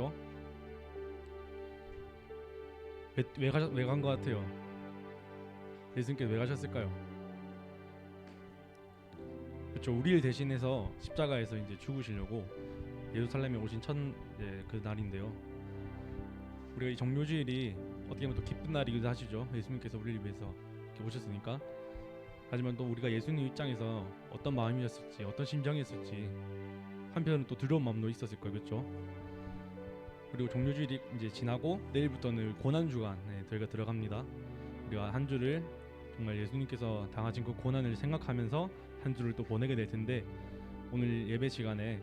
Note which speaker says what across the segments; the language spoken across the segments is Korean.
Speaker 1: 가셨죠? 왜 간 것 같아요? 예수님께서 왜 가셨을까요? 그렇죠. 우리를 대신해서 십자가에서 이제 죽으시려고 예루살렘에 오신 그 날인데요. 우리가 이 정묘주일이 어떻게 보면 또 기쁜 날이기도 하시죠. 예수님께서 우리를 위해서 이렇게 오셨으니까. 하지만 또 우리가 예수님 입장에서 어떤 마음이었을지, 어떤 심정이었을지, 한편으로는 또 두려운 마음도 있었을 거예요, 그렇죠? 그리고 정묘주일이 이제 지나고 내일부터는 고난 주간에 저희가 들어갑니다. 우리가 한 주를 정말 예수님께서 당하신 그 고난을 생각하면서 한 주를 또 보내게 될 텐데, 오늘 예배 시간에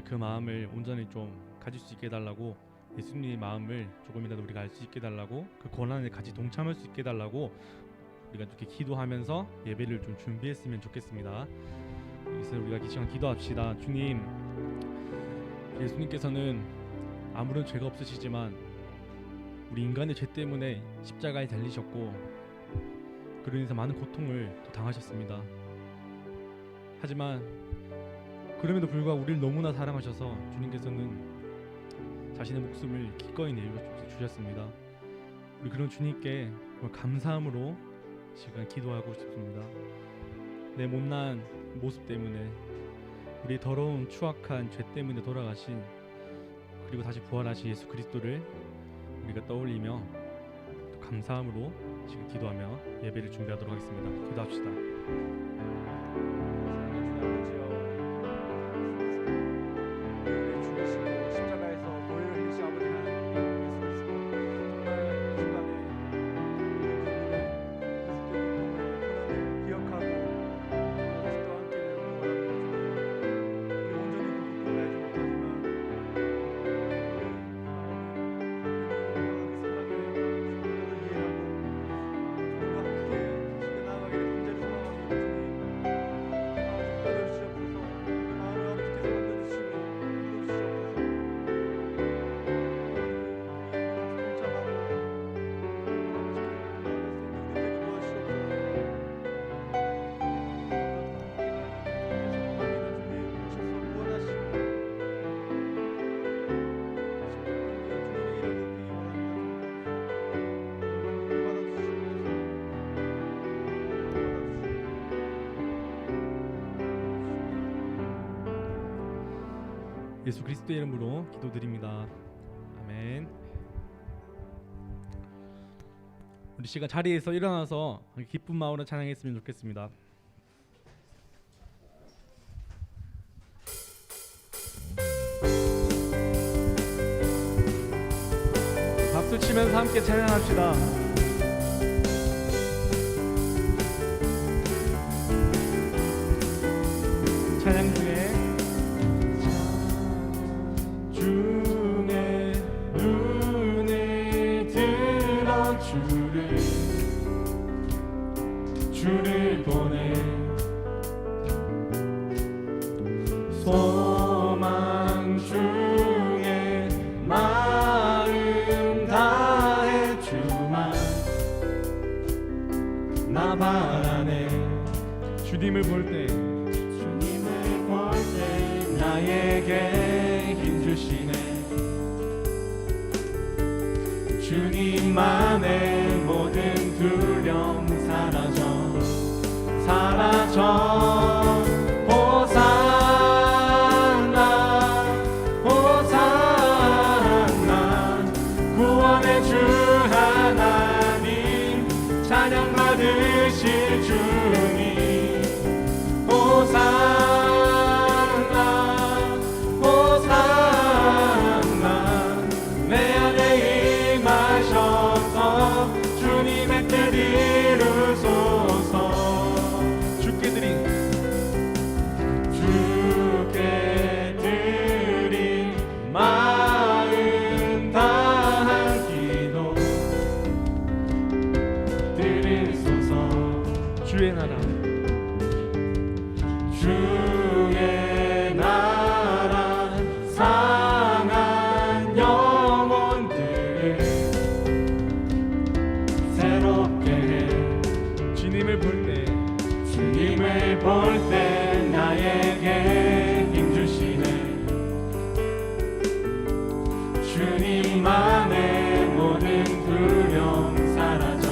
Speaker 1: 그 마음을 온전히 좀 가질 수 있게 해달라고, 예수님의 마음을 조금이라도 우리가 알 수 있게 해달라고, 그 고난에 같이 동참할 수 있게 해달라고 우리가 이렇게 기도하면서 예배를 좀 준비했으면 좋겠습니다. 그래서 우리가 이 시간 기도합시다. 주님, 예수님께서는 아무런 죄가 없으시지만 우리 인간의 죄 때문에 십자가에 달리셨고 그로 인해서 많은 고통을 또 당하셨습니다. 하지만 그럼에도 불구하고 우리를 너무나 사랑하셔서 주님께서는 자신의 목숨을 기꺼이 내주셨습니다. 우리 그런 주님께 감사함으로 시간 기도하고 싶습니다. 내 못난 모습 때문에, 우리의 더러운 추악한 죄 때문에 돌아가신, 그리고 다시 부활하신 예수 그리스도를 우리가 떠올리며 또 감사함으로 지금 기도하며 예배를 준비하도록 하겠습니다. 기도합시다. 예수 그리스도의 이름으로 기도드립니다. 아멘. 우리 시간 자리에서 일어나서 기쁜 마음으로 찬양했으면 좋겠습니다. 박수 치면서 함께 찬양합시다. 찬양 중에 주를 보내 소망 중에 마음 다해 주만 나 바라네. 주님을 볼 때 나에게 힘 주시네. 주님만의 모든 두려움 사라져 호산나 호산나 구원의 주 하나님 찬양 받으실 주님 호산나 호산나 내 안에 임하셔서 주님의 뜻 이루소서. 주께 드린 마음 다한 기도 들으소서. 주의 나라 상한 영혼들을 새롭게 해. 주님을 볼 때 나에게 힘 주시네.
Speaker 2: 만에 모든 두려움 사라져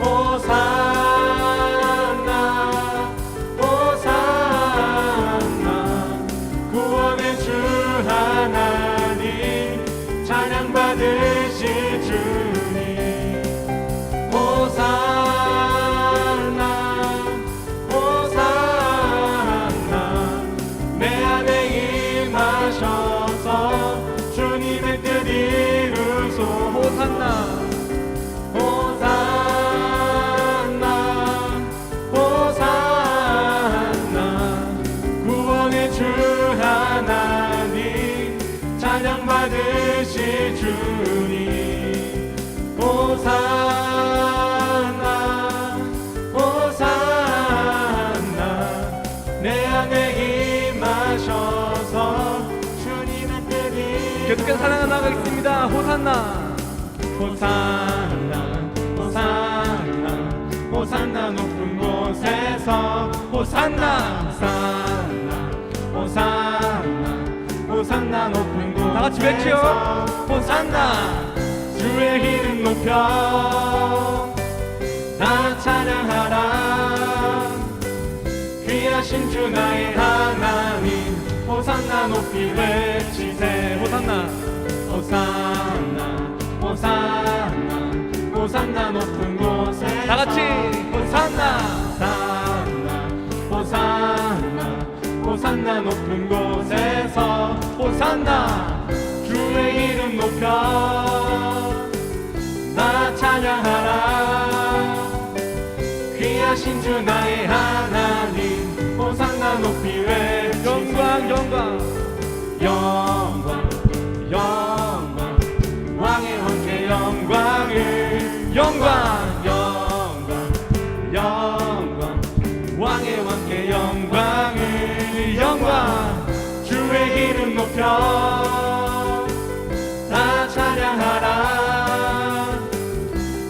Speaker 2: 호산나 호산나 구원의 주 하나님 찬양 받으실 주님 호산나 호산나 내 안에 임하셔서 주님의 뜻 이루소 호산나 호산나 호산나 구원의 주 하나님 찬양 받으실 주님 호산나 호산나 내 안에 임하셔서 주님의 뜻이
Speaker 3: 계속해서 찬양을 나가겠습니다. 호산나
Speaker 2: 호산나 호산나 호산나 높은 곳에서 호산나 호산나 호산나 호산나 높은 곳에서
Speaker 3: 다 같이 외치요.
Speaker 2: 호산나 주의 이름 높여 다 찬양하라 귀하신 주 나의 하나님 호산나 높이 외치세
Speaker 3: 호산나
Speaker 2: 호산나 호산나 호산나 높은 곳에
Speaker 3: 다 같이 호산나
Speaker 2: 호산나 호산나 호산나 높은 곳에서 호산나 주의 이름 높여 나 찬양하라 귀하신 주 나의 하나님 호산나 높이 외치세
Speaker 3: 영광 영광
Speaker 2: 영광 영광 왕의 왕께 영광을 영광 영광 영광 왕의 왕께 영광을 영광 주의 이름 높여 다 찬양하라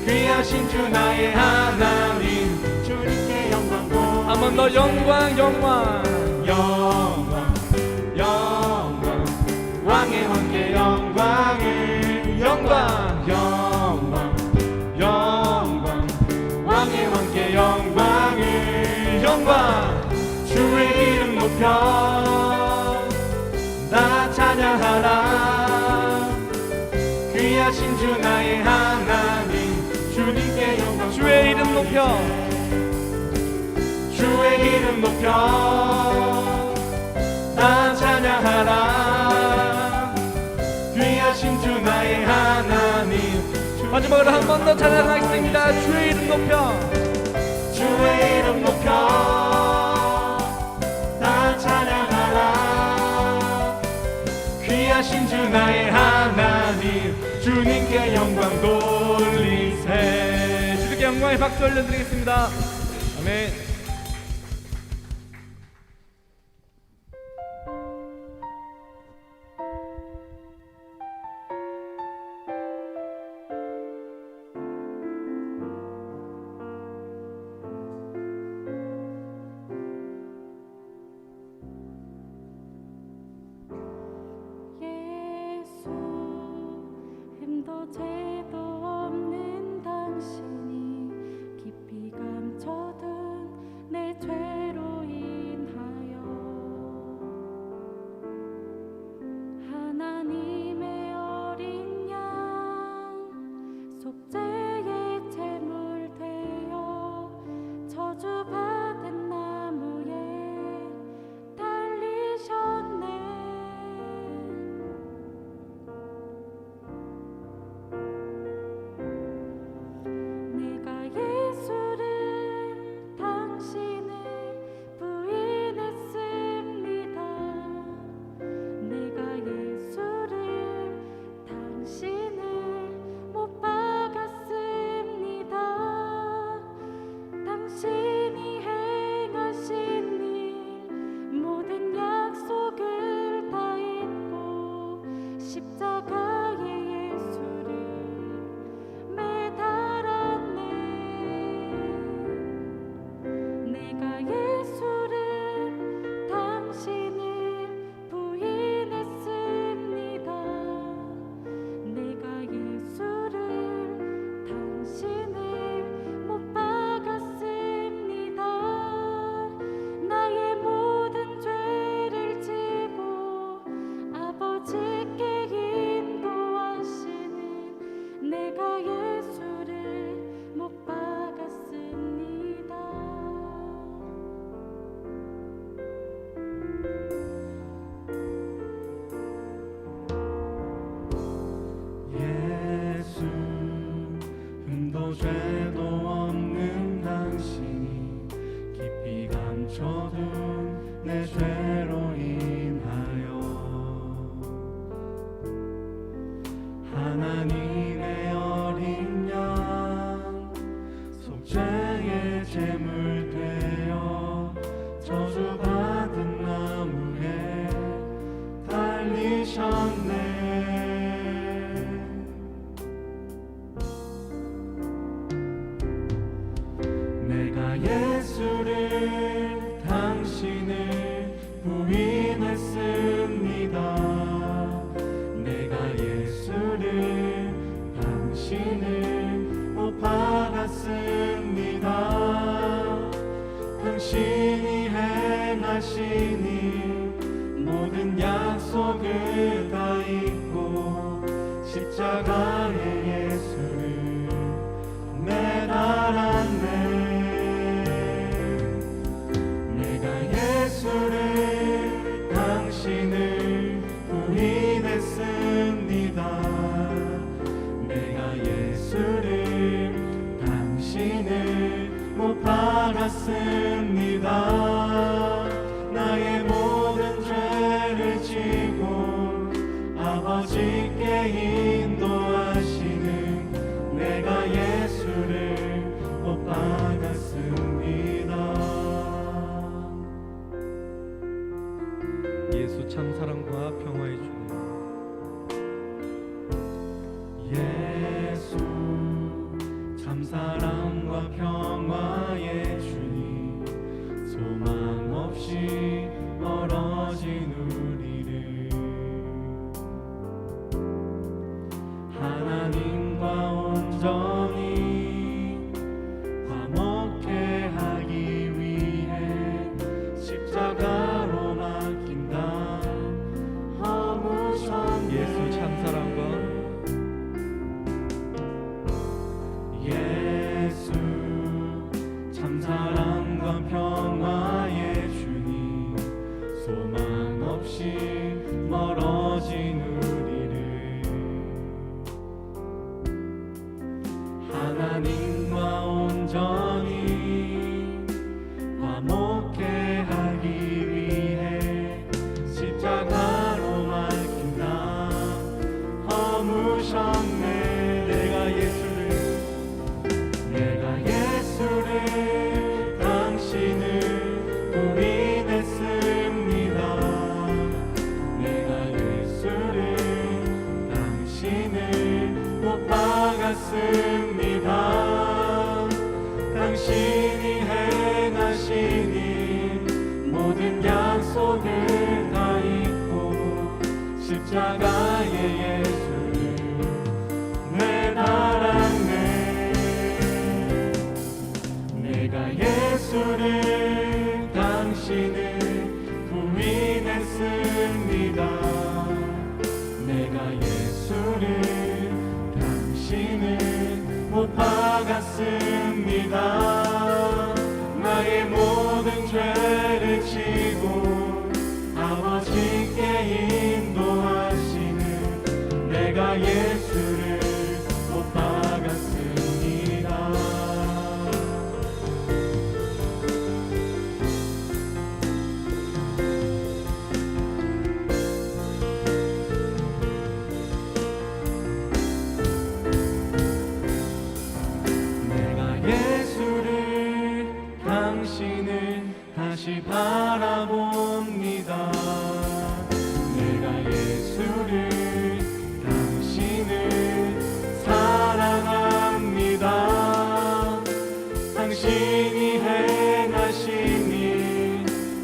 Speaker 2: 귀하신 주 나의 하나님 주님께 영광
Speaker 3: 한 번 더 영광 영광
Speaker 2: 영광 영광 왕의 왕께 영광을 영광 영광 영광 왕의 왕께 영광을 영광 주의 이름 높여 나 찬양하라 귀하신 주 나의 하나님 주님께 영광
Speaker 3: 주의 이름 높여
Speaker 2: 주의 이름 높여 나 찬양하라 귀하신 주 나의 하나님
Speaker 3: 마지막으로 한 번 더 찬양하겠습니다. 주의 이름 높여
Speaker 2: 주의 이름 높여 나 찬양하라 귀하신 주 나의 하나님 주님께 영광 돌리세
Speaker 3: 주님께 영광의 박수 올려드리겠습니다. 아멘.
Speaker 4: 힘도 죄도 없는 당신이 깊이 감춰둔
Speaker 2: 죄도 없는 당신이 깊이 감춰둔 내 죄로 인하여 하나님의 어린 양 속죄의 제물 되어 저주받은 나무에 달리셨네. 내가 예수를 당신을 부인했습니다. 내가 예수를 당신을 못 박았습니다. 당신이 행하시니 모든 약속을 다 잊고 십자가의 예수를 매달았네. 내가 예수를 당신을 부인했습니다. 내가 예수를 당신을 못 박았습니다. 나의 모든 죄를 지고 아버지께 인도하시는 내가 예수를 못 박았습니다.
Speaker 1: 예수 참 사랑과 평화의 주님,
Speaker 2: 예수 참 사랑과 평화의 주님, 소망 없이 멀어진 우리를 하나님과 온전히 화목케 하기 위해 십자가로 맡긴다 허무셨네.
Speaker 1: 예수 참 사랑과
Speaker 2: 예수 참 사랑과 평화의 주님, 소망 없이 멀어진 우리를 하나님과 온전히 화목케 하기 위해 십자가로 맡긴다 허무셨네. 내가 예수를 당신을 부인했습니다. 내가 예수를 당신을 못 박았습니다. 당신이 행하시니 모든 약속을 다 잊고 십자가의 예수를 매달았네. 내가 예수를 당신을 부인했습니다. 내가 예수를 당신을 못 박았습니다. 나의 모든 죄를 지고 아버지께 인도하시는 내가 예수를 못 박았습니다. 다시 바라봅니다. 내가 예수를 당신을 사랑합니다. 당신이 행하시니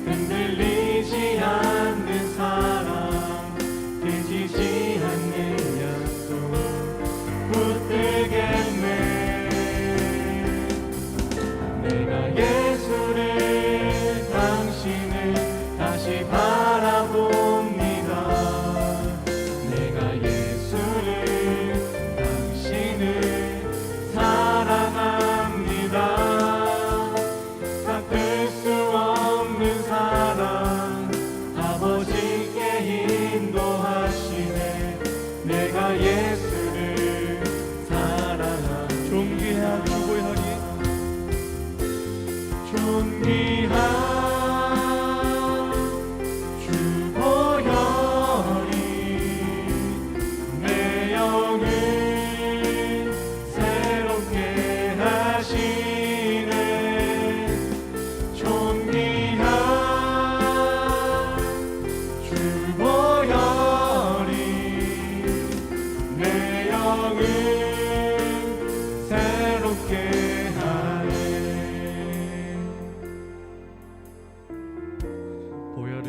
Speaker 2: 흔들리지 않는 사랑, 깨지지 않는 약속 붙들겠네. 내가 예수를 당신을 다시 바라봅니다. 내가 예수를 당신을 사랑합니다. 하시네 존귀한 주 보혈이 내 영을 새롭게 하네
Speaker 1: 보혈을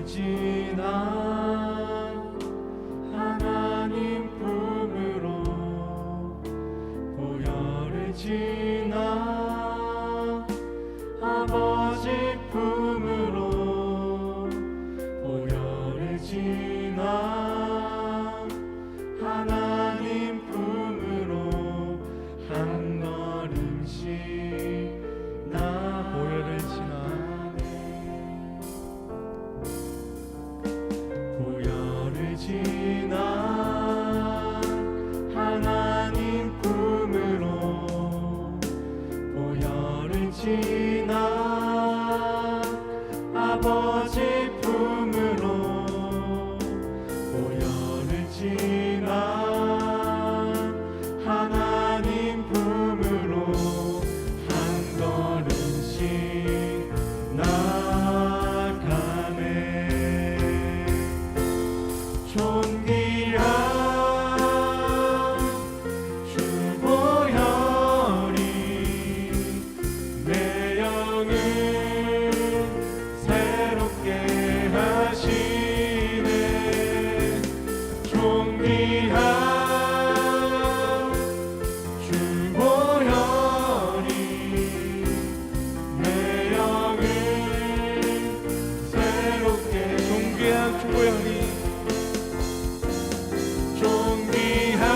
Speaker 1: 지나
Speaker 2: 하나님 품으로 보혈을 지나 아버지 품으로 보혈을 지나 하나님 품으로 한 걸음씩 나
Speaker 1: 보혈을 지나
Speaker 2: 보혈을 지나 하나님 품으로 보혈을 지나 아버지 품으로 보혈을 지나 하나님 품으로 한 걸음씩 나아가네 존귀한 주 보혈이 내 영을 새롭게 하시네 존귀한 주 보혈이 내 영을 새롭게
Speaker 1: 존귀한 주 보혈이
Speaker 2: 존귀한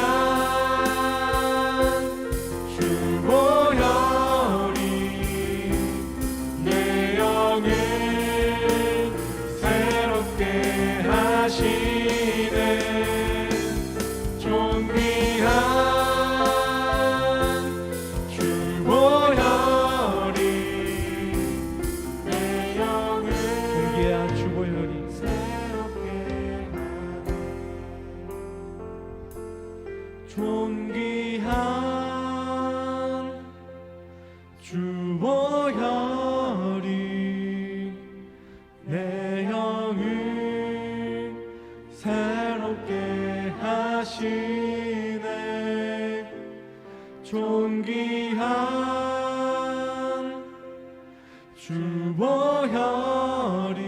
Speaker 2: 주 보혈이 내 영을 새롭게 하시네 존귀한 주 보혈이 내 영을
Speaker 1: 존귀한 주 보혈이
Speaker 2: 새롭게 존귀한 주 보혈이 내 영을 새롭게 하시네 존귀한 주 보혈이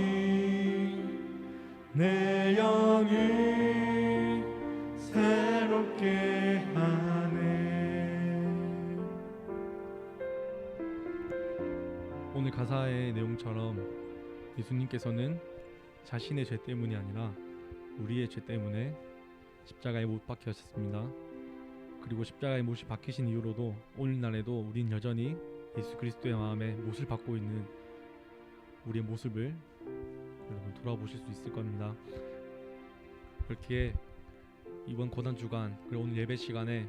Speaker 2: 내 영을 새롭게 하네
Speaker 1: 오늘 가사의 내용처럼 예수님께서는 자신의 죄 때문이 아니라 우리의 죄 때문에 십자가에 못 박히셨습니다. 그리고 십자가에 못이 박히신 이후로도 오늘날에도 우린 여전히 예수 그리스도의 마음에 못을 받고 있는 우리의 모습을 여러분 돌아보실 수 있을 겁니다. 그렇게 이번 고난 주간 그리고 오늘 예배 시간에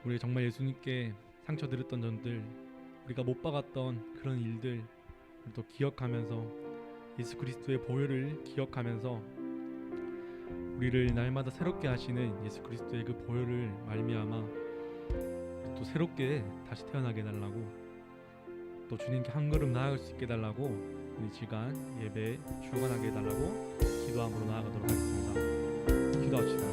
Speaker 1: 우리 정말 예수님께 상처드렸던 점들, 우리가 못 박았던 그런 일들 또 기억하면서 예수 그리스도의 보혈을 기억하면서 우리를 날마다 새롭게 하시는 예수 그리스도의 그 보혈을 말미암아 또 새롭게 다시 태어나게 해달라고, 또 주님께 한 걸음 나아갈 수 있게 해달라고 이 시간 예배에 출근하게 해달라고 기도함으로 나아가도록 하겠습니다. 기도합시다.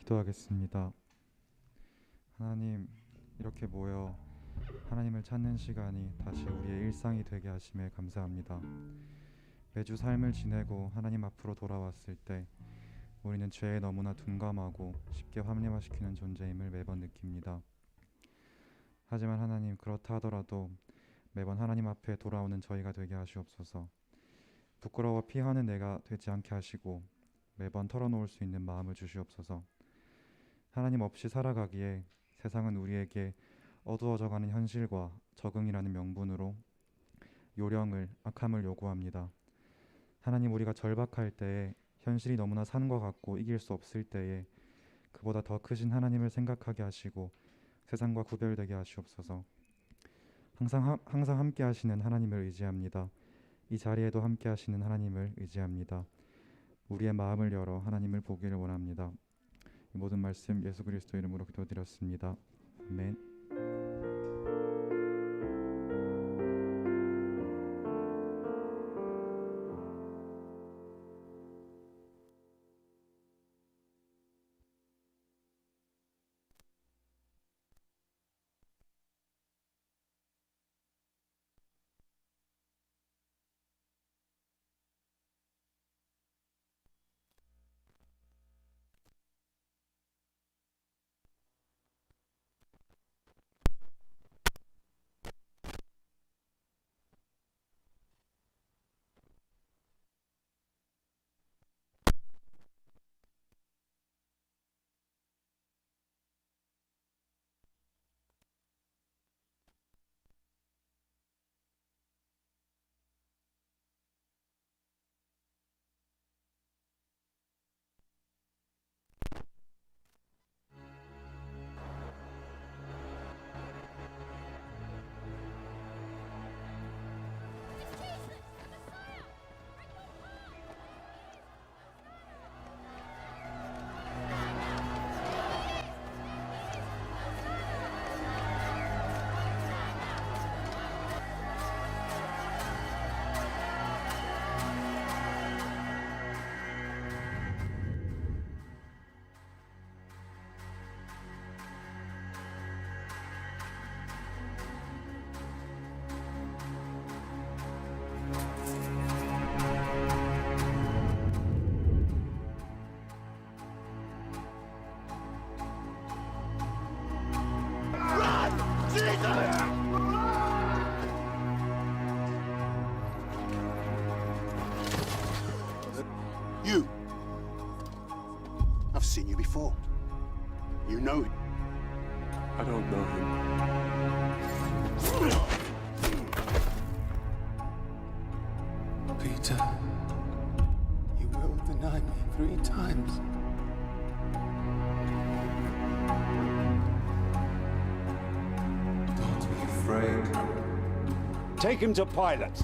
Speaker 4: 기도하겠습니다. 하나님, 이렇게 모여 하나님을 찾는 시간이 다시 우리의 일상이 되게 하심에 감사합니다. 매주 삶을 지내고 하나님 앞으로 돌아왔을 때 우리는 죄에 너무나 둔감하고 쉽게 합리화시키는 존재임을 매번 느낍니다. 하지만 하나님, 그렇다 하더라도 매번 하나님 앞에 돌아오는 저희가 되게 하시옵소서. 부끄러워 피하는 내가 되지 않게 하시고 매번 털어놓을 수 있는 마음을 주시옵소서. 하나님 없이 살아가기에 세상은 우리에게 어두워져가는 현실과 적응이라는 명분으로 요령을, 악함을 요구합니다. 하나님, 우리가 절박할 때에, 현실이 너무나 산과 같고 이길 수 없을 때에 그보다 더 크신 하나님을 생각하게 하시고 세상과 구별되게 하시옵소서. 항상 함께 하시는 하나님을 의지합니다. 이 자리에도 함께 하시는 하나님을 의지합니다. 우리의 마음을 열어 하나님을 보기를 원합니다. 이 모든 말씀 예수 그리스도 이름으로 기도드렸습니다. 아멘.
Speaker 5: You. I've seen you before. You know him.
Speaker 2: I don't know him.
Speaker 5: Peter, you will deny me 3 times.
Speaker 2: Don't be afraid.
Speaker 5: Take him to Pilate.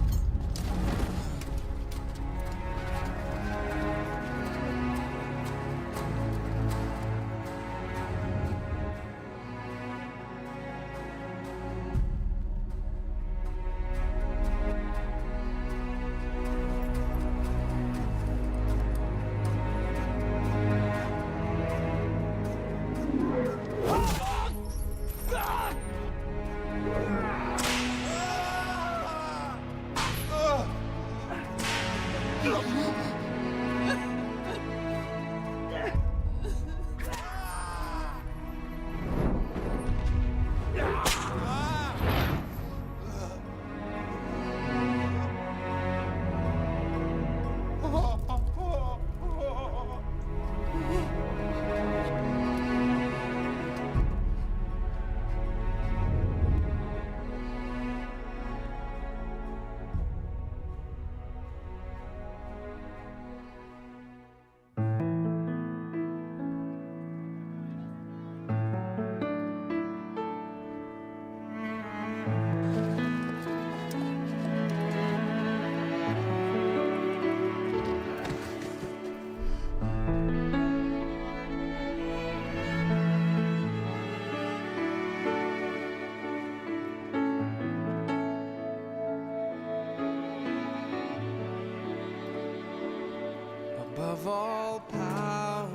Speaker 6: Above all powers,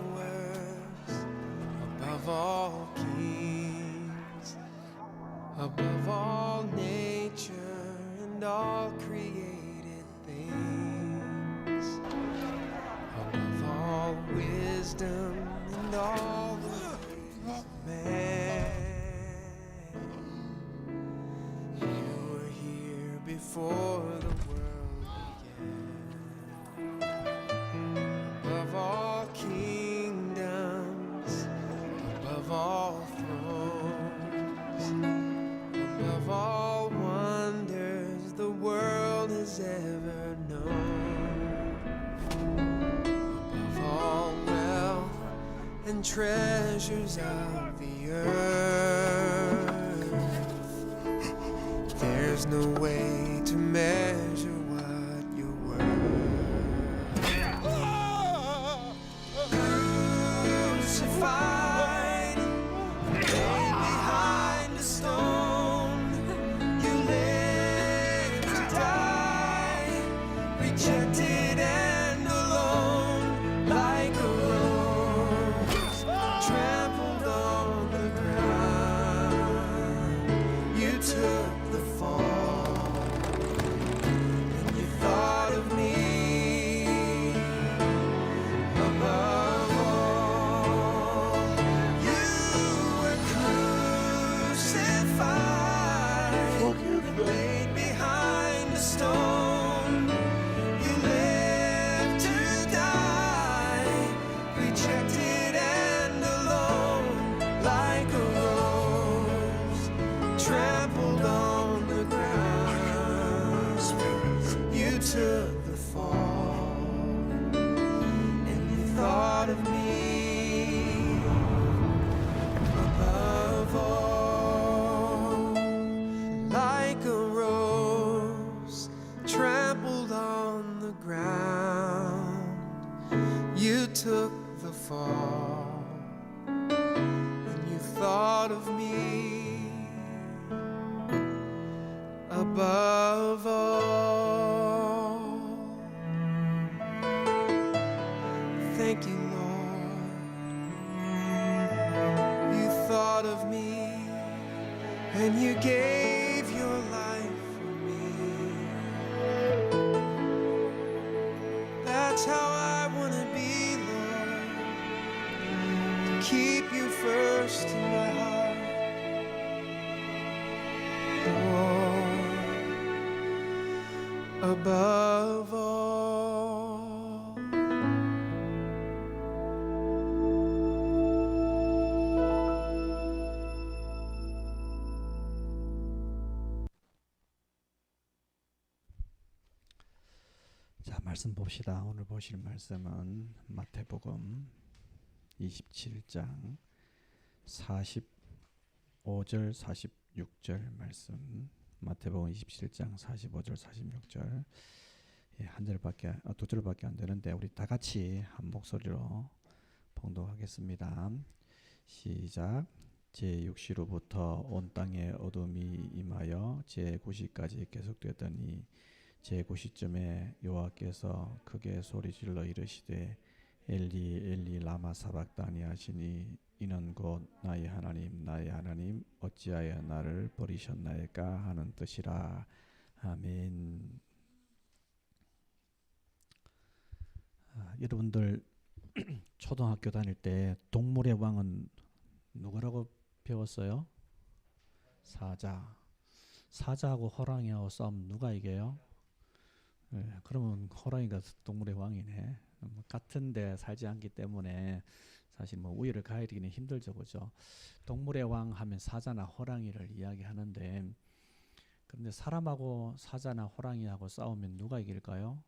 Speaker 2: all kings, above all nature and all created things, above all wisdom and all the ways of man. You were here before the world began, above all kingdoms, above all thrones, above all wonders the world has ever known, above all wealth and treasures of the earth. There's no way to measure what you're worth. Crucified, laid behind a stone, you lived to die, rejected and alone, like a rose trampled on the ground. You took the fall, and you thought of me above all. You were crucified, laid behind a stone. You lived to die, rejected and alone, like a rose trampled on the ground. You took the fall, and you thought of me above all, like a rose trampled on the ground. You took the fall, and you thought of me above all. Thank you, Lord. You thought of me, and you gave your life for me. That's how I want to be, Lord. To keep you first in my heart, Lord, above all.
Speaker 6: 자, 말씀 봅시다. 오늘 보실 말씀은 마태복음 27장 45절 46절 말씀. 마태복음 27장 45절 46절. 한 절밖에 두 절밖에 안 되는데 우리 다 같이 한 목소리로 봉독하겠습니다. 시작. 제6시로부터 온 땅에 어둠이 임하여 제9시까지 계속되더니 제9시쯤에 여호와께서 크게 소리질러 이르시되 엘리 엘리 라마 사박다니 하시니 이는 곧 나의 하나님 어찌하여 나를 버리셨나이까 하는 뜻이라. 아멘. 여러분들 초등학교 다닐 때 동물의 왕은 누구라고 배웠어요? 사자. 사자하고 호랑이하고 싸우면 누가 이겨요? 그러면 호랑이가 동물의 왕이네. 같은데 살지 않기 때문에 사실 우위를 가리기는 힘들죠, 그죠? 동물의 왕 하면 사자나 호랑이를 이야기하는데, 그런데 사람하고 사자나 호랑이하고 싸우면 누가 이길까요?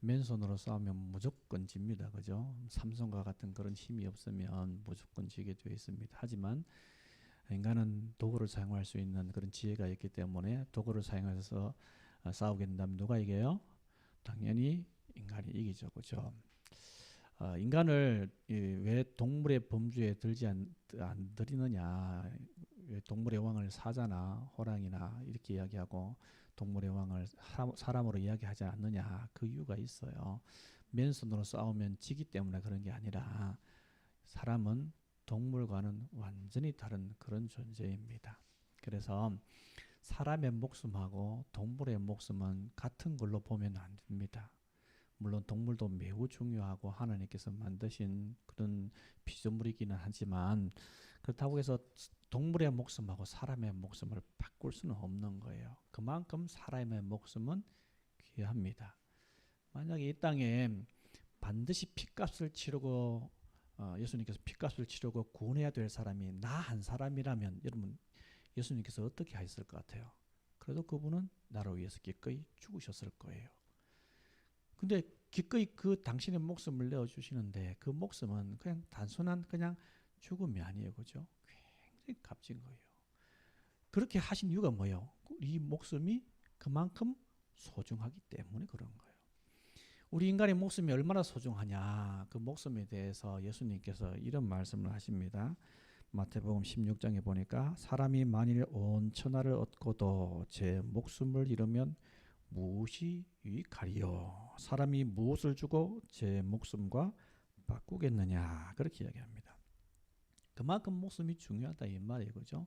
Speaker 6: 맨손으로 싸우면 무조건 집니다, 그죠? 삼손과 같은 그런 힘이 없으면 무조건 지게 되어 있습니다. 하지만 인간은 도구를 사용할 수 있는 그런 지혜가 있기 때문에 도구를 사용해서 싸우게 된다면 누가 이겨요? 당연히 인간이 이기죠, 그죠? 인간을 왜 동물의 범주에 들지 안 들이느냐? 왜 동물의 왕을 사자나 호랑이나 이렇게 이야기하고 동물의 왕을 사람으로 이야기하지 않느냐? 그 이유가 있어요. 맨손으로 싸우면 지기 때문에 그런 게 아니라 사람은 동물과는 완전히 다른 그런 존재입니다. 그래서 사람의 목숨하고 동물의 목숨은 같은 걸로 보면 안 됩니다. 물론 동물도 매우 중요하고 하나님께서 만드신 그런 피조물이기는 하지만 그렇다고 해서 동물의 목숨하고 사람의 목숨을 바꿀 수는 없는 거예요. 그만큼 사람의 목숨은 귀합니다. 만약에 이 땅에 반드시 핏값을 치르고 예수님께서 핏값을 치르고 구원해야 될 사람이 나 한 사람이라면 여러분 예수님께서 어떻게 하셨을 것 같아요? 그래도 그분은 나를 위해서 기꺼이 죽으셨을 거예요. 근데 기꺼이 그 당신의 목숨을 내어주시는데 그 목숨은 그냥 단순한 그냥 죽음이 아니에요. 그죠? 굉장히 값진 거예요. 그렇게 하신 이유가 뭐예요? 이 목숨이 그만큼 소중하기 때문에 그런 거예요. 우리 인간의 목숨이 얼마나 소중하냐, 그 목숨에 대해서 예수님께서 이런 말씀을 하십니다. 마태복음 16장에 보니까 사람이 만일 온 천하를 얻고도 제 목숨을 잃으면 무엇이 유익하리요? 사람이 무엇을 주고 제 목숨과 바꾸겠느냐? 그렇게 이야기합니다. 그만큼 목숨이 중요하다 이 말이에요. 그죠?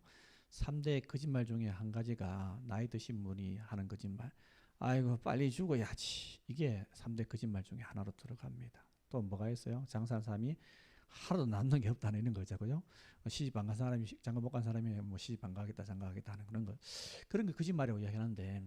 Speaker 6: 3대 거짓말 중에 한 가지가 나이 드신 분이 하는 거짓말. 아이고 빨리 죽어야지. 이게 3대 거짓말 중에 하나로 들어갑니다. 또 뭐가 있어요? 장사한 사람이 하루도 남는 게 없다는 이런 거죠. 그죠? 시집 안 간 사람이 장가 못 간 사람이 뭐 시집 안 가겠다 장가 가겠다 하는 그런 거. 그런 거 거짓말이라고 이야기하는데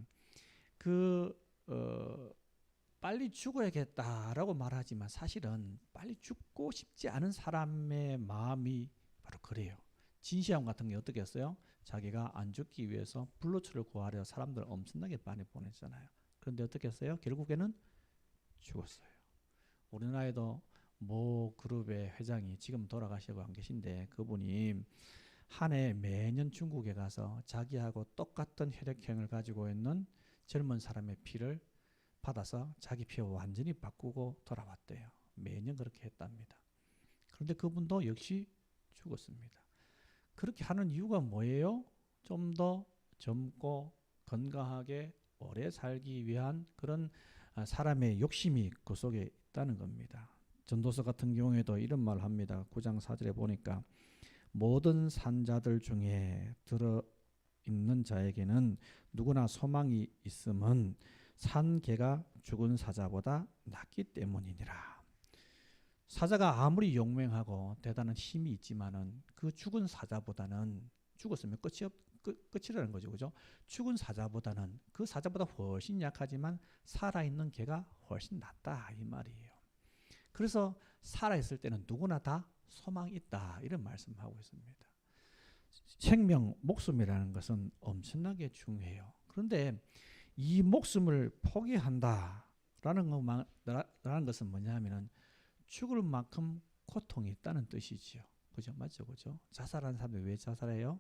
Speaker 6: 빨리 죽어야겠다라고 말하지만 사실은 빨리 죽고 싶지 않은 사람의 마음이 바로 그래요. 진시황 같은 게 어떻게 했어요? 자기가 안 죽기 위해서 불로초를 구하려 사람들 엄청나게 많이 보냈잖아요. 그런데 어떻게 했어요? 결국에는 죽었어요. 우리나라에도 모 그룹의 회장이 지금 돌아가시고 안 계신데 그분이 한 해 매년 중국에 가서 자기하고 똑같은 혈액형을 가지고 있는 젊은 사람의 피를 받아서 자기 피와 완전히 바꾸고 돌아왔대요. 매년 그렇게 했답니다. 그런데 그분도 역시 죽었습니다. 그렇게 하는 이유가 뭐예요? 좀 더 젊고 건강하게 오래 살기 위한 그런 사람의 욕심이 그 속에 있다는 겁니다. 전도서 같은 경우에도 이런 말을 합니다. 9장 4절에 보니까 모든 산자들 중에 들어있는 자에게는 누구나 소망이 있음은 산 개가 죽은 사자보다 낫기 때문이니라. 사자가 아무리 용맹하고 대단한 힘이 있지만은 그 죽은 사자보다는 죽었으면 끝이라는 거죠. 그죠? 죽은 사자보다는 그 사자보다 훨씬 약하지만 살아있는 개가 훨씬 낫다 이 말이에요. 그래서 살아있을 때는 누구나 다 소망이 있다 이런 말씀하고 있습니다. 생명, 목숨이라는 것은 엄청나게 중요해요. 그런데 이 목숨을 포기한다라는 것은 뭐냐면은 죽을 만큼 고통이 있다는 뜻이지요. 그죠? 맞죠? 그죠? 자살하는 사람들이 왜 자살해요?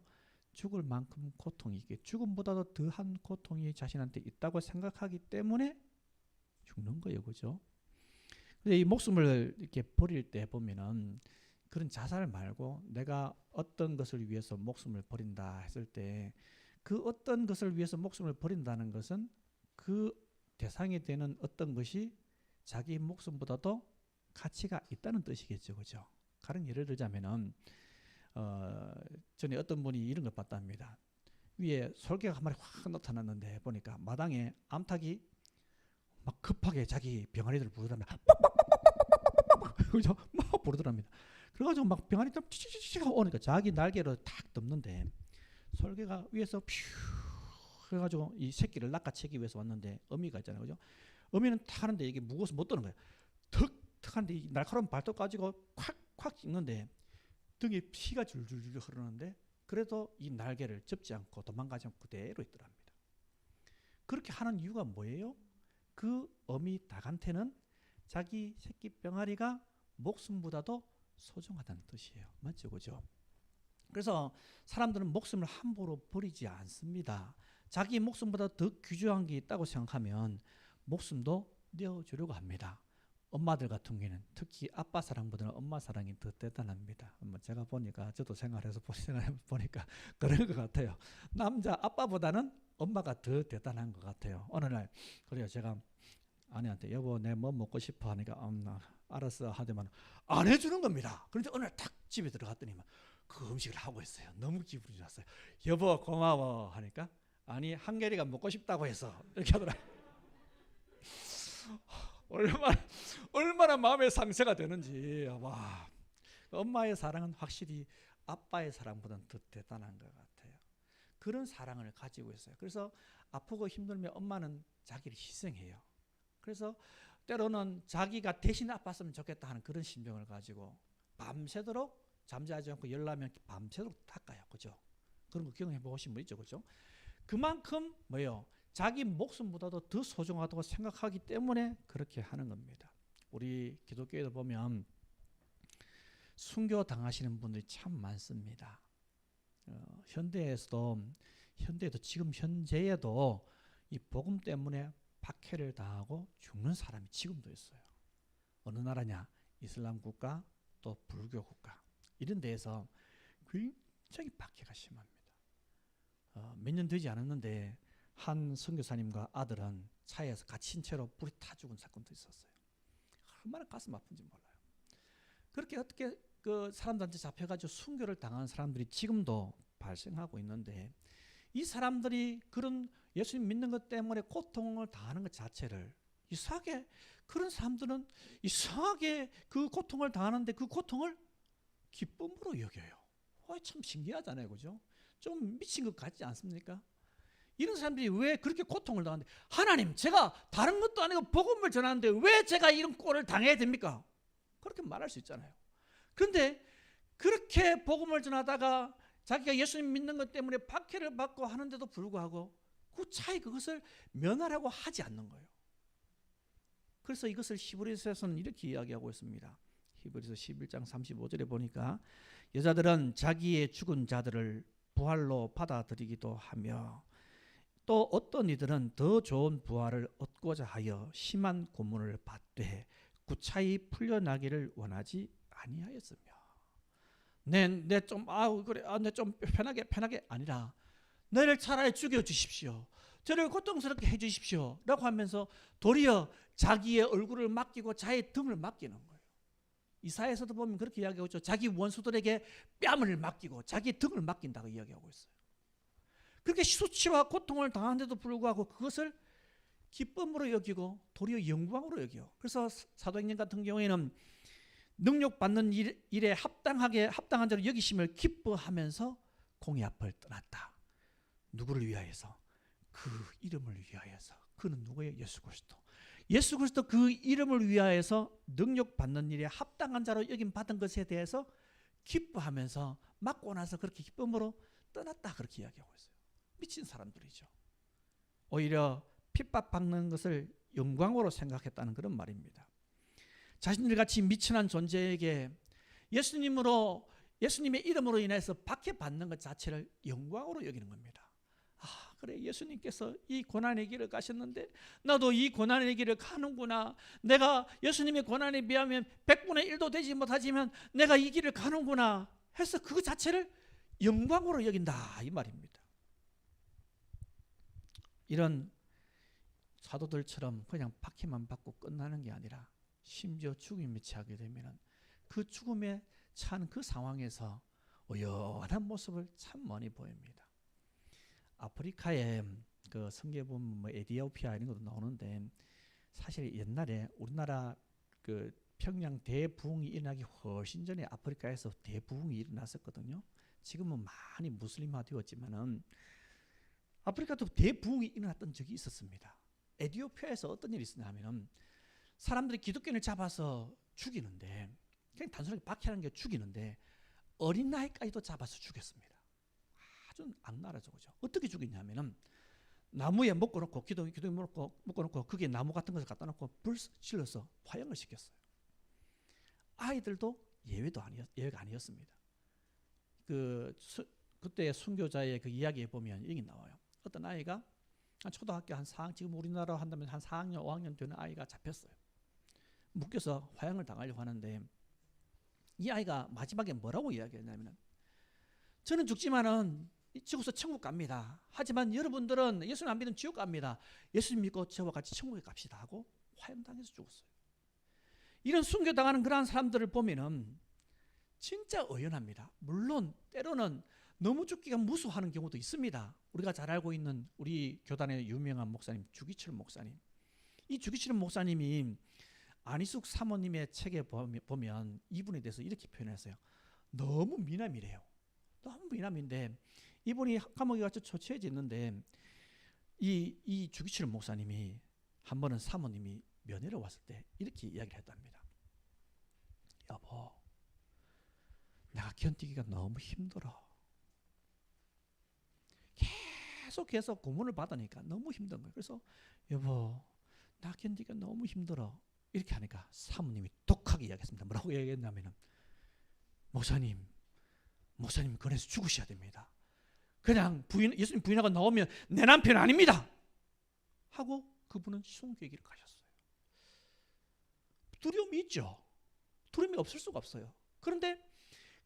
Speaker 6: 죽을 만큼 고통이 있게 죽음보다도 더한 고통이 자신한테 있다고 생각하기 때문에 죽는 거예요. 그죠? 근데 이 목숨을 이렇게 버릴 때 보면은 그런 자살 말고 내가 어떤 것을 위해서 목숨을 버린다 했을 때 그 어떤 것을 위해서 목숨을 버린다는 것은 그 대상이 되는 어떤 것이 자기 목숨보다도 가치가 있다는 뜻이겠죠. 그죠? 다른 예를 들자면은 전에 어떤 분이 이런 걸 봤답니다. 위에 솔개가 한 마리 확 나타났는데 보니까 마당에 암탉이 막 급하게 자기 병아리들을 부르답니다. 그죠? 막 부르더랍니다. 그래가지고 막 병아리 좀 치치치치가 오니까 자기 날개로 탁 덮는데 솔개가 위에서 퓨 그래가지고 이 새끼를 낚아채기 위해서 왔는데 어미가 있잖아요. 그죠? 어미는 타는데 이게 무거워서 못 도는 거예요. 턱 하는데 이 날카로운 발톱 가지고 콱콱 찍는데 등에 피가 줄줄줄 흐르는데 그래도 이 날개를 접지 않고 도망가지 않고 그대로 있더랍니다. 그렇게 하는 이유가 뭐예요? 그 어미 닭한테는 자기 새끼 병아리가 목숨보다도 소중하다는 뜻이에요. 맞죠? 그죠? 그래서 사람들은 목숨을 함부로 버리지 않습니다. 자기 목숨보다 더 귀중한 게 있다고 생각하면 목숨도 내어주려고 합니다. 엄마들 같은 경우에는 특히 아빠 사랑보다는 엄마 사랑이 더 대단합니다. 제가 보니까 저도 생활해서 보니까 그런 것 같아요. 남자 아빠보다는 엄마가 더 대단한 것 같아요. 어느 날 그래요. 제가 아내한테 여보 내 뭐 먹고 싶어 하니까 알았어 하더만 안 해주는 겁니다. 그런데 어느 날 탁 집에 들어갔더니 그 음식을 하고 있어요. 너무 기분이 좋았어요. 여보 고마워 하니까 아니 한결이가 먹고 싶다고 해서 이렇게 하더라고요. 얼마나 마음의 상처가 되는지. 와, 엄마의 사랑은 확실히 아빠의 사랑보다는 더 대단한 것 같아요. 그런 사랑을 가지고 있어요. 그래서 아프고 힘들면 엄마는 자기를 희생해요. 그래서 때로는 자기가 대신 아팠으면 좋겠다 하는 그런 심정을 가지고 밤새도록 잠자지 않고 열나면 밤새도록 닦아요. 그죠? 그런 거 경험해 보신 분 있죠? 그죠? 그만큼 뭐예요? 자기 목숨보다도 더 소중하다고 생각하기 때문에 그렇게 하는 겁니다. 우리 기독교에도 보면 순교 당하시는 분들이 참 많습니다. 현대에도 지금 현재에도 이 복음 때문에 박해를 당하고 죽는 사람이 지금도 있어요. 어느 나라냐? 이슬람 국가 또 불교 국가 이런 데에서 굉장히 박해가 심합니다. 몇 년 되지 않았는데 한 선교사님과 아들은 차에서 갇힌 채로 불이 타 죽은 사건도 있었어요. 얼마나 가슴 아픈지 몰라요. 그렇게 어떻게 그 사람들한테 잡혀가지고 순교를 당한 사람들이 지금도 발생하고 있는데 이 사람들이 그런 예수님 믿는 것 때문에 고통을 당하는 것 자체를 이상하게 그런 사람들은 이상하게 그 고통을 당하는데 그 고통을 기쁨으로 여겨요. 참 신기하잖아요. 그죠? 좀 미친 것 같지 않습니까? 이런 사람들이 왜 그렇게 고통을 당하는데 하나님 제가 다른 것도 아니고 복음을 전하는데 왜 제가 이런 꼴을 당해야 됩니까? 그렇게 말할 수 있잖아요. 그런데 그렇게 복음을 전하다가 자기가 예수님 믿는 것 때문에 박해를 받고 하는데도 불구하고 그 차에 그것을 면하라고 하지 않는 거예요. 그래서 이것을 히브리서에서는 이렇게 이야기하고 있습니다. 히브리서 11장 35절에 보니까 여자들은 자기의 죽은 자들을 부활로 받아들이기도 하며 또 어떤 이들은 더 좋은 부활을 얻고자 하여 심한 고문을 받되 구차히 풀려나기를 원하지 아니하였으며 내 좀 편하게 아니라 너를 차라리 죽여 주십시오. 저를 고통스럽게 해 주십시오. 라고 하면서 도리어 자기의 얼굴을 맡기고 자기의 등을 맡기는 거예요. 이사야에서도 보면 그렇게 이야기하고 있죠. 자기 원수들에게 뺨을 맡기고 자기의 등을 맡긴다고 이야기하고 있어요. 그렇게 수치와 고통을 당하는데도 불구하고 그것을 기쁨으로 여기고 도리어 영광으로 여겨요. 그래서 사도행전 같은 경우에는 능력받는 일에 합당한 자로 여기심을 기뻐하면서 공의 앞을 떠났다. 누구를 위하여서? 그 이름을 위하여서. 그는 누구예요? 예수 그리스도. 예수 그리스도 그 이름을 위하여서 능력받는 일에 합당한 자로 여김 받은 것에 대해서 기뻐하면서 맞고 나서 그렇게 기쁨으로 떠났다. 그렇게 이야기하고 있어요. 미친 사람들이죠. 오히려 핍박받는 것을 영광으로 생각했다는 그런 말입니다. 자신들같이 미천한 존재에게 예수님의 이름으로 인해서 박해받는 것 자체를 영광으로 여기는 겁니다. 그래 예수님께서 이 고난의 길을 가셨는데 나도 이 고난의 길을 가는구나. 내가 예수님의 고난에 비하면 100분의 1도 되지 못하지만 내가 이 길을 가는구나 해서 그 자체를 영광으로 여긴다 이 말입니다. 이런 사도들처럼 그냥 박해만 받고 끝나는 게 아니라 심지어 죽음에 처하게 되면 그 죽음에 찬 그 상황에서 오연한 모습을 참 많이 보입니다. 아프리카에 그 성경에 보면 뭐 에티오피아 이런 것도 나오는데 사실 옛날에 우리나라 그 평양 대부흥이 일어나기 훨씬 전에 아프리카에서 대부흥이 일어났었거든요. 지금은 많이 무슬림화 되었지만은 아프리카도 대부흥이 일어났던 적이 있었습니다. 에티오피아에서 어떤 일이 있었냐면은 사람들이 기독교인을 잡아서 죽이는데 그냥 단순하게 박해하는 게 죽이는데 어린 나이까지도 잡아서 죽였습니다. 아주 악랄하죠, 그죠? 어떻게 죽이냐면은 나무에 묶어놓고 기둥에 묶어놓고 그게 나무 같은 것을 갖다 놓고 불 질러서 화형을 시켰어요. 아이들도 예외가 아니었습니다. 그때 순교자의 그 이야기에 보면 여기 나와요. 어떤 아이가 초등학교 지금 우리나라로 한다면 한 4학년, 5학년 되는 아이가 잡혔어요. 묶여서 화형을 당하려고 하는데 이 아이가 마지막에 뭐라고 이야기했냐면 저는 죽지만은 죽어서 천국 갑니다. 하지만 여러분들은 예수님 안 믿으면 지옥 갑니다. 예수님 믿고 저와 같이 천국에 갑시다 하고 화형당해서 죽었어요. 이런 순교당하는 그러한 사람들을 보면은 진짜 의연합니다. 물론 때로는 너무 죽기가 무서워하는 경우도 있습니다. 우리가 잘 알고 있는 우리 교단의 유명한 목사님 주기철 목사님. 이 주기철 목사님이 안희숙 사모님의 책에 보면 이분에 대해서 이렇게 표현했어요. 너무 미남이래요. 너무 미남인데 이분이 감옥에 갇혀 초췌해졌는데 이 주기철 목사님이 한 번은 사모님이 면회를 왔을 때 이렇게 이야기를 했답니다. 여보, 내가 견디기가 너무 힘들어. 계속 고문을 받으니까 너무 힘든 거예요. 그래서 여보, 나 견디기가 너무 힘들어. 이렇게 하니까 사모님이 독하게 이야기했습니다. 뭐라고 이야기했냐면은 목사님 그래서 죽으셔야 됩니다. 그냥 예수님 부인하고 나오면 내 남편 아닙니다. 하고 그분은 순교의 길을 가셨어요. 두려움이 있죠. 두려움이 없을 수가 없어요. 그런데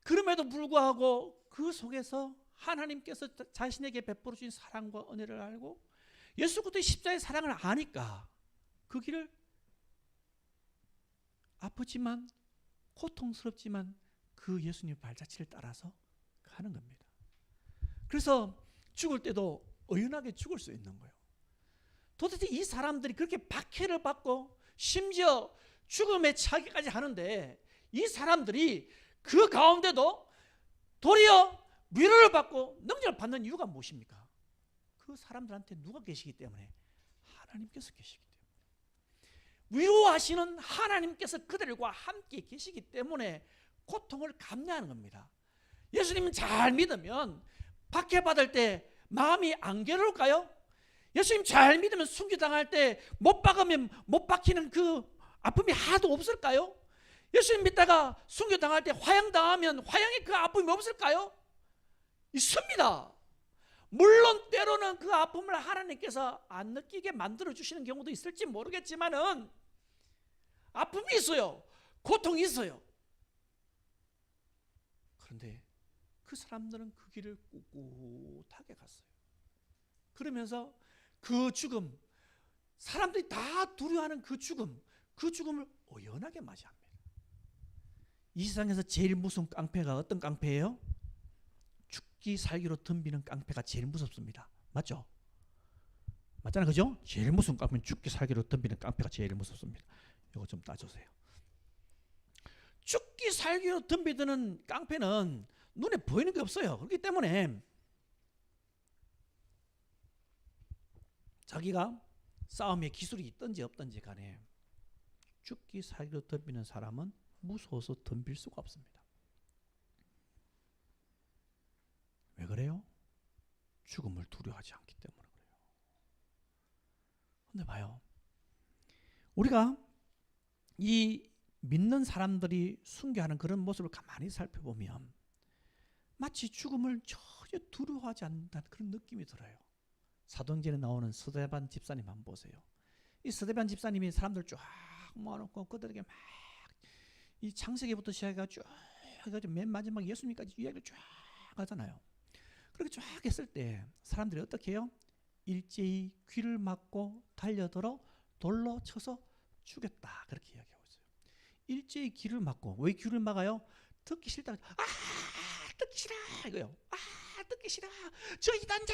Speaker 6: 그럼에도 불구하고 그 속에서 하나님께서 자신에게 베풀어 주신 사랑과 은혜를 알고 예수 그리스도의 십자가의 사랑을 아니까 그 길을 아프지만 고통스럽지만 그 예수님의 발자취를 따라서 가는 겁니다. 그래서 죽을 때도 의연하게 죽을 수 있는 거예요. 도대체 이 사람들이 그렇게 박해를 받고 심지어 죽음에 차기까지 하는데 이 사람들이 그 가운데도 도리어 위로를 받고 능력을 받는 이유가 무엇입니까? 그 사람들한테 누가 계시기 때문에 하나님께서 계시기 때문에 위로하시는 하나님께서 그들과 함께 계시기 때문에 고통을 감내하는 겁니다. 예수님은 잘 믿으면 박해받을 때 마음이 안 괴로울까요? 예수님 잘 믿으면 순교당할 때 못 박으면 못 박히는 그 아픔이 하나도 없을까요? 예수님 믿다가 순교당할 때 화형당하면 화형의 그 아픔이 없을까요? 있습니다. 물론 때로는 그 아픔을 하나님께서 안 느끼게 만들어 주시는 경우도 있을지 모르겠지만은 아픔이 있어요. 고통이 있어요. 그런데 그 사람들은 그 길을 꿋꿋하게 갔어요. 그러면서 그 죽음, 사람들이 다 두려워하는 그 죽음을 의연하게 맞이합니다. 이 세상에서 제일 무서운 깡패가 어떤 깡패예요? 죽기 살기로 덤비는 깡패가 제일 무섭습니다. 맞죠? 맞잖아요, 그죠? 제일 무서운 깡패는 죽기 살기로 덤비는 깡패가 제일 무섭습니다. 이거 좀 따주세요. 죽기 살기로 덤비드는 깡패는 눈에 보이는 게 없어요. 그렇기 때문에 자기가 싸움에 기술이 있든지 없든지 간에 죽기 살기로 덤비는 사람은 무서워서 덤빌 수가 없습니다. 왜 그래요? 죽음을 두려워하지 않기 때문에 그래요. 근데 봐요. 우리가 이 믿는 사람들이 순교하는 그런 모습을 가만히 살펴보면 마치 죽음을 전혀 두려워하지 않는다는 그런 느낌이 들어요. 사도행전에 나오는 스데반 집사님 한번 보세요. 이 스데반 집사님이 사람들 쫙 모아놓고 그들에게 막 이 창세기부터 시작해가지고 쭉 해가지고 맨 마지막 예수님까지 이야기를 쫙 하잖아요. 그렇게 쫙 했을 때 사람들이 어떻게 해요? 일제히 귀를 막고 달려들어 돌로 쳐서 죽였다. 그렇게 이야기하고 있어요. 일제히 귀를 막고. 왜 귀를 막아요? 듣기 싫다. 듣기 싫어 이거요. 듣기 싫어. 저 이단자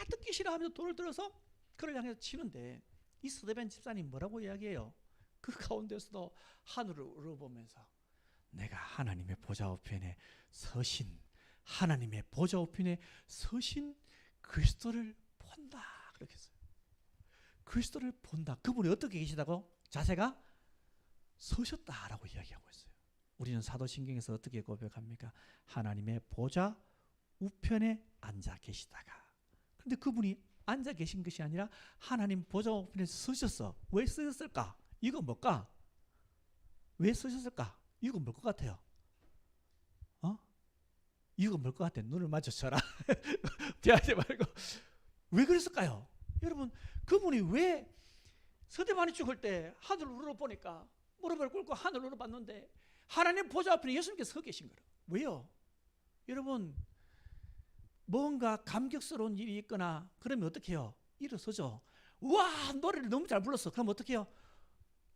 Speaker 6: 듣기 싫어 하면서 돌을 들어서 그를 향해서 치는데 이 스데반 집사님 뭐라고 이야기해요? 그 가운데서도 하늘을 우러보면서 내가 하나님의 보좌 우편에 서신, 하나님의 보좌 우편에 서신 그리스도를 본다. 그렇게 했어요. 그리스도를 본다. 그분이 어떻게 계시다고? 자세가 서셨다라고 이야기하고 있어요. 우리는 사도신경에서 어떻게 고백합니까? 하나님의 보좌 우편에 앉아 계시다가. 그런데 그분이 앉아 계신 것이 아니라 하나님 보좌 우편에 서셨어. 왜 서셨을까? 이거 뭘까? 왜 서셨을까? 이거 뭘 것 같아요? 이거 뭘 것 같아? 눈을 마주쳐라. 대하지 말고. 왜 그랬을까요? 여러분, 그분이 왜 스데반이 죽을 때 하늘을 우러보니까 무릎을 꿇고 하늘을 우러봤는데 하나님 보좌 앞에 예수님께서 서 계신 거예요. 왜요? 여러분, 뭔가 감격스러운 일이 있거나 그러면 어떻게 해요? 일어서죠. 우와, 노래를 너무 잘 불렀어. 그럼 어떻게 해요?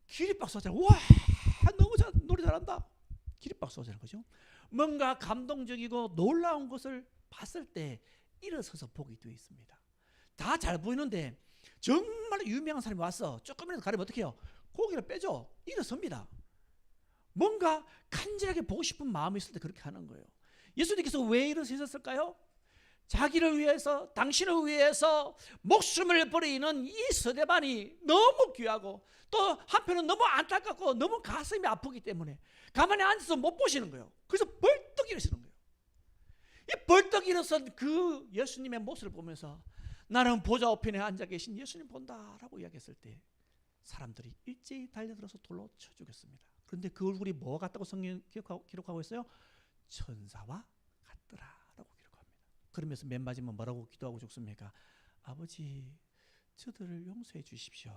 Speaker 6: 기립박수 하잖아요. 우와, 너무 노래 잘한다. 기립박수 하잖아요. 그죠? 뭔가 감동적이고 놀라운 것을 봤을 때 일어서서 보게 되어 있습니다. 다 잘 보이는데 정말 유명한 사람이 와서 조금이라도 가리면 어떻게 해요? 고개를 빼죠. 일어섭니다. 뭔가 간절하게 보고 싶은 마음이 있을 때 그렇게 하는 거예요. 예수님께서 왜 일어서셨을까요? 자기를 위해서, 당신을 위해서 목숨을 버리는 이 스데반이 너무 귀하고 또 한편은 너무 안타깝고 너무 가슴이 아프기 때문에 가만히 앉아서 못 보시는 거예요. 그래서 벌떡 일어서는 거예요. 이 벌떡 일어선 그 예수님의 모습을 보면서 나는 보좌 우편에 앉아 계신 예수님 본다라고 이야기했을 때 사람들이 일제히 달려들어서 돌로 쳐 죽였습니다. 그런데 그 얼굴이 뭐 같다고 성경 기록하고 있어요? 천사와 같더라라고 기록합니다. 그러면서 맨 마지막 뭐라고 기도하고 죽습니까? 아버지, 저들을 용서해 주십시오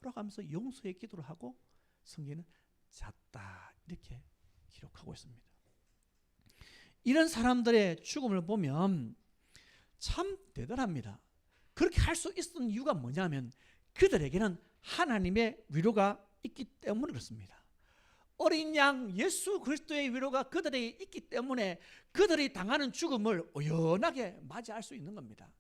Speaker 6: 라고 하면서 용서의 기도를 하고 성경은 잤다 이렇게 기록하고 있습니다. 이런 사람들의 죽음을 보면 참 대단합니다. 그렇게 할 수 있었던 이유가 뭐냐면 그들에게는 하나님의 위로가 있기 때문에 그렇습니다. 어린 양 예수 그리스도의 위로가 그들에게 있기 때문에 그들이 당하는 죽음을 오연하게 맞이할 수 있는 겁니다.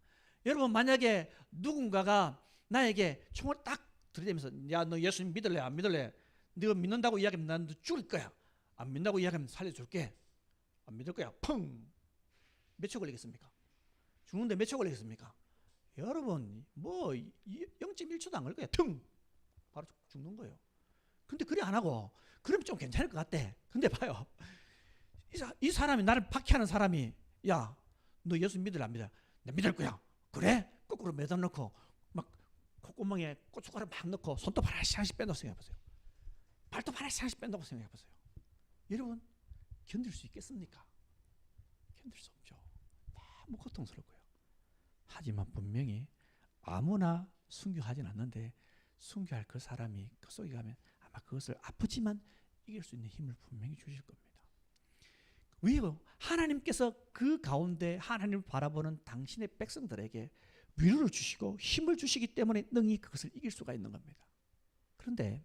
Speaker 6: 여러분, 만약에 누군가가 나에게 총을 딱 들이대면서 야, 너 예수님 믿을래 안 믿을래? 네가 믿는다고 이야기하면 난 너 죽일 거야. 안 믿는다고 이야기하면 살려줄게. 안 믿을 거야. 펑! 몇 초 걸리겠습니까? 죽는데 몇 초 걸리겠습니까? 여러분, 뭐 0.1초도 안 걸릴 거야. 퉁! 바로 죽는 거예요. 근데 그래 안 하고 그러면 좀 괜찮을 것 같대. 근데 봐요, 이 사람이 나를 박해하는 사람이 야, 너 예수 믿을래 안 믿어? 나 믿을 거야. 그래? 거꾸로 매달 넣고 막 콧구멍에 고춧가루 막 넣고 손톱 하나씩 뺀다고 생각해보세요. 발톱 하나씩 뺀다고 생각해보세요. 여러분, 견딜 수 있겠습니까? 견딜 수 없죠. 너무 고통스럽고요. 하지만 분명히 아무나 순교하진 않는데 순교할 그 사람이 그 속에 가면 아마 그것을 아프지만 이길 수 있는 힘을 분명히 주실 겁니다. 왜요? 하나님께서 그 가운데 하나님을 바라보는 당신의 백성들에게 위로를 주시고 힘을 주시기 때문에 능히 그것을 이길 수가 있는 겁니다. 그런데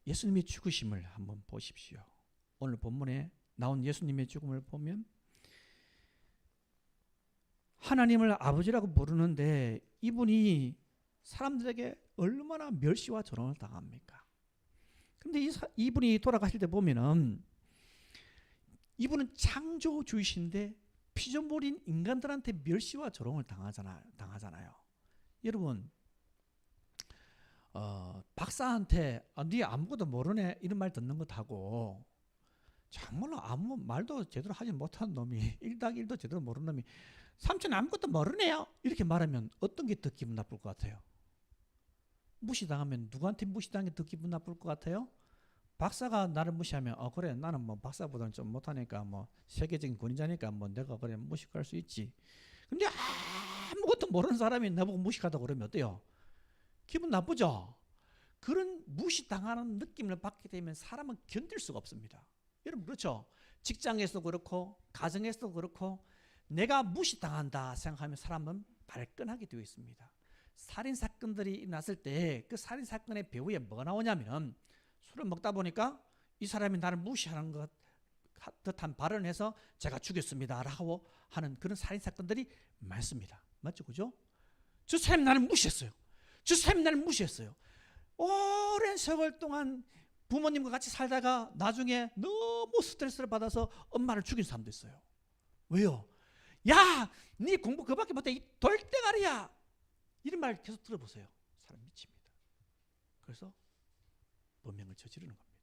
Speaker 6: 예수님의 죽으심을 한번 보십시오. 오늘 본문에 나온 예수님의 죽음을 보면 하나님을 아버지라고 부르는데 이분이 사람들에게 얼마나 멸시와 조롱을 당합니까? 그런데 이분이 돌아가실 때 보면은 이분은 창조주이신데 피조물인 인간들한테 멸시와 조롱을 당하잖아요. 여러분, 박사한테 네 아무것도 모르네 이런 말 듣는 것하고 정말로 아무 말도 제대로 하지 못한 놈이 1+1도 제대로 모르는 놈이 삼촌 아무것도 모르네요 이렇게 말하면 어떤 게 더 기분 나쁠 것 같아요? 무시당하면 누구한테 무시당한 게 더 기분 나쁠 것 같아요? 박사가 나를 무시하면 그래 나는 뭐 박사보다는 좀 못하니까 뭐 세계적인 권위자니까 뭐 내가 그래 무식할 수 있지. 근데 아무것도 모르는 사람이 나보고 무식하다고 그러면 어때요? 기분 나쁘죠? 그런 무시당하는 느낌을 받게 되면 사람은 견딜 수가 없습니다. 여러분, 그렇죠? 직장에서도 그렇고 가정에서도 그렇고 내가 무시당한다 생각하면 사람은 발끈하게 되어 있습니다. 살인사건들이 일어났을 때 그 살인사건의 배후에 뭐가 나오냐면 술을 먹다 보니까 이 사람이 나를 무시하는 것 듯한 발언을 해서 제가 죽였습니다 라고 하는 그런 살인사건들이 많습니다. 맞죠? 그죠? 저 사람이 나를 무시했어요. 저 사람이 나를 무시했어요. 오랜 세월 동안 부모님과 같이 살다가 나중에 너무 스트레스를 받아서 엄마를 죽인 사람도 있어요. 왜요? 야, 네 공부 그밖에 못해 이 돌대가리야 이런 말 계속 들어보세요. 사람 미칩니다. 그래서 범행을 저지르는 겁니다.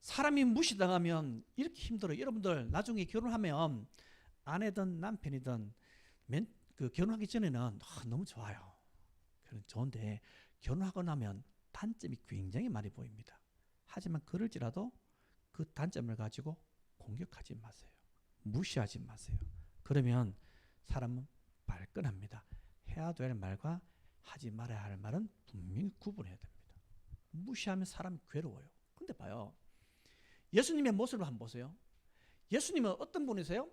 Speaker 6: 사람이 무시당하면 이렇게 힘들어요. 여러분들 나중에 결혼하면 아내든 남편이든 결혼하기 전에는 너무 좋아요. 좋은데 결혼하고 나면 단점이 굉장히 많이 보입니다. 하지만 그럴지라도 그 단점을 가지고 공격하지 마세요. 무시하지 마세요. 그러면 사람은 발끈합니다. 해야 될 말과 하지 말아야 할 말은 분명히 구분해야 됩니다. 무시하면 사람이 괴로워요. 근데 봐요, 예수님의 모습을 한번 보세요. 예수님은 어떤 분이세요?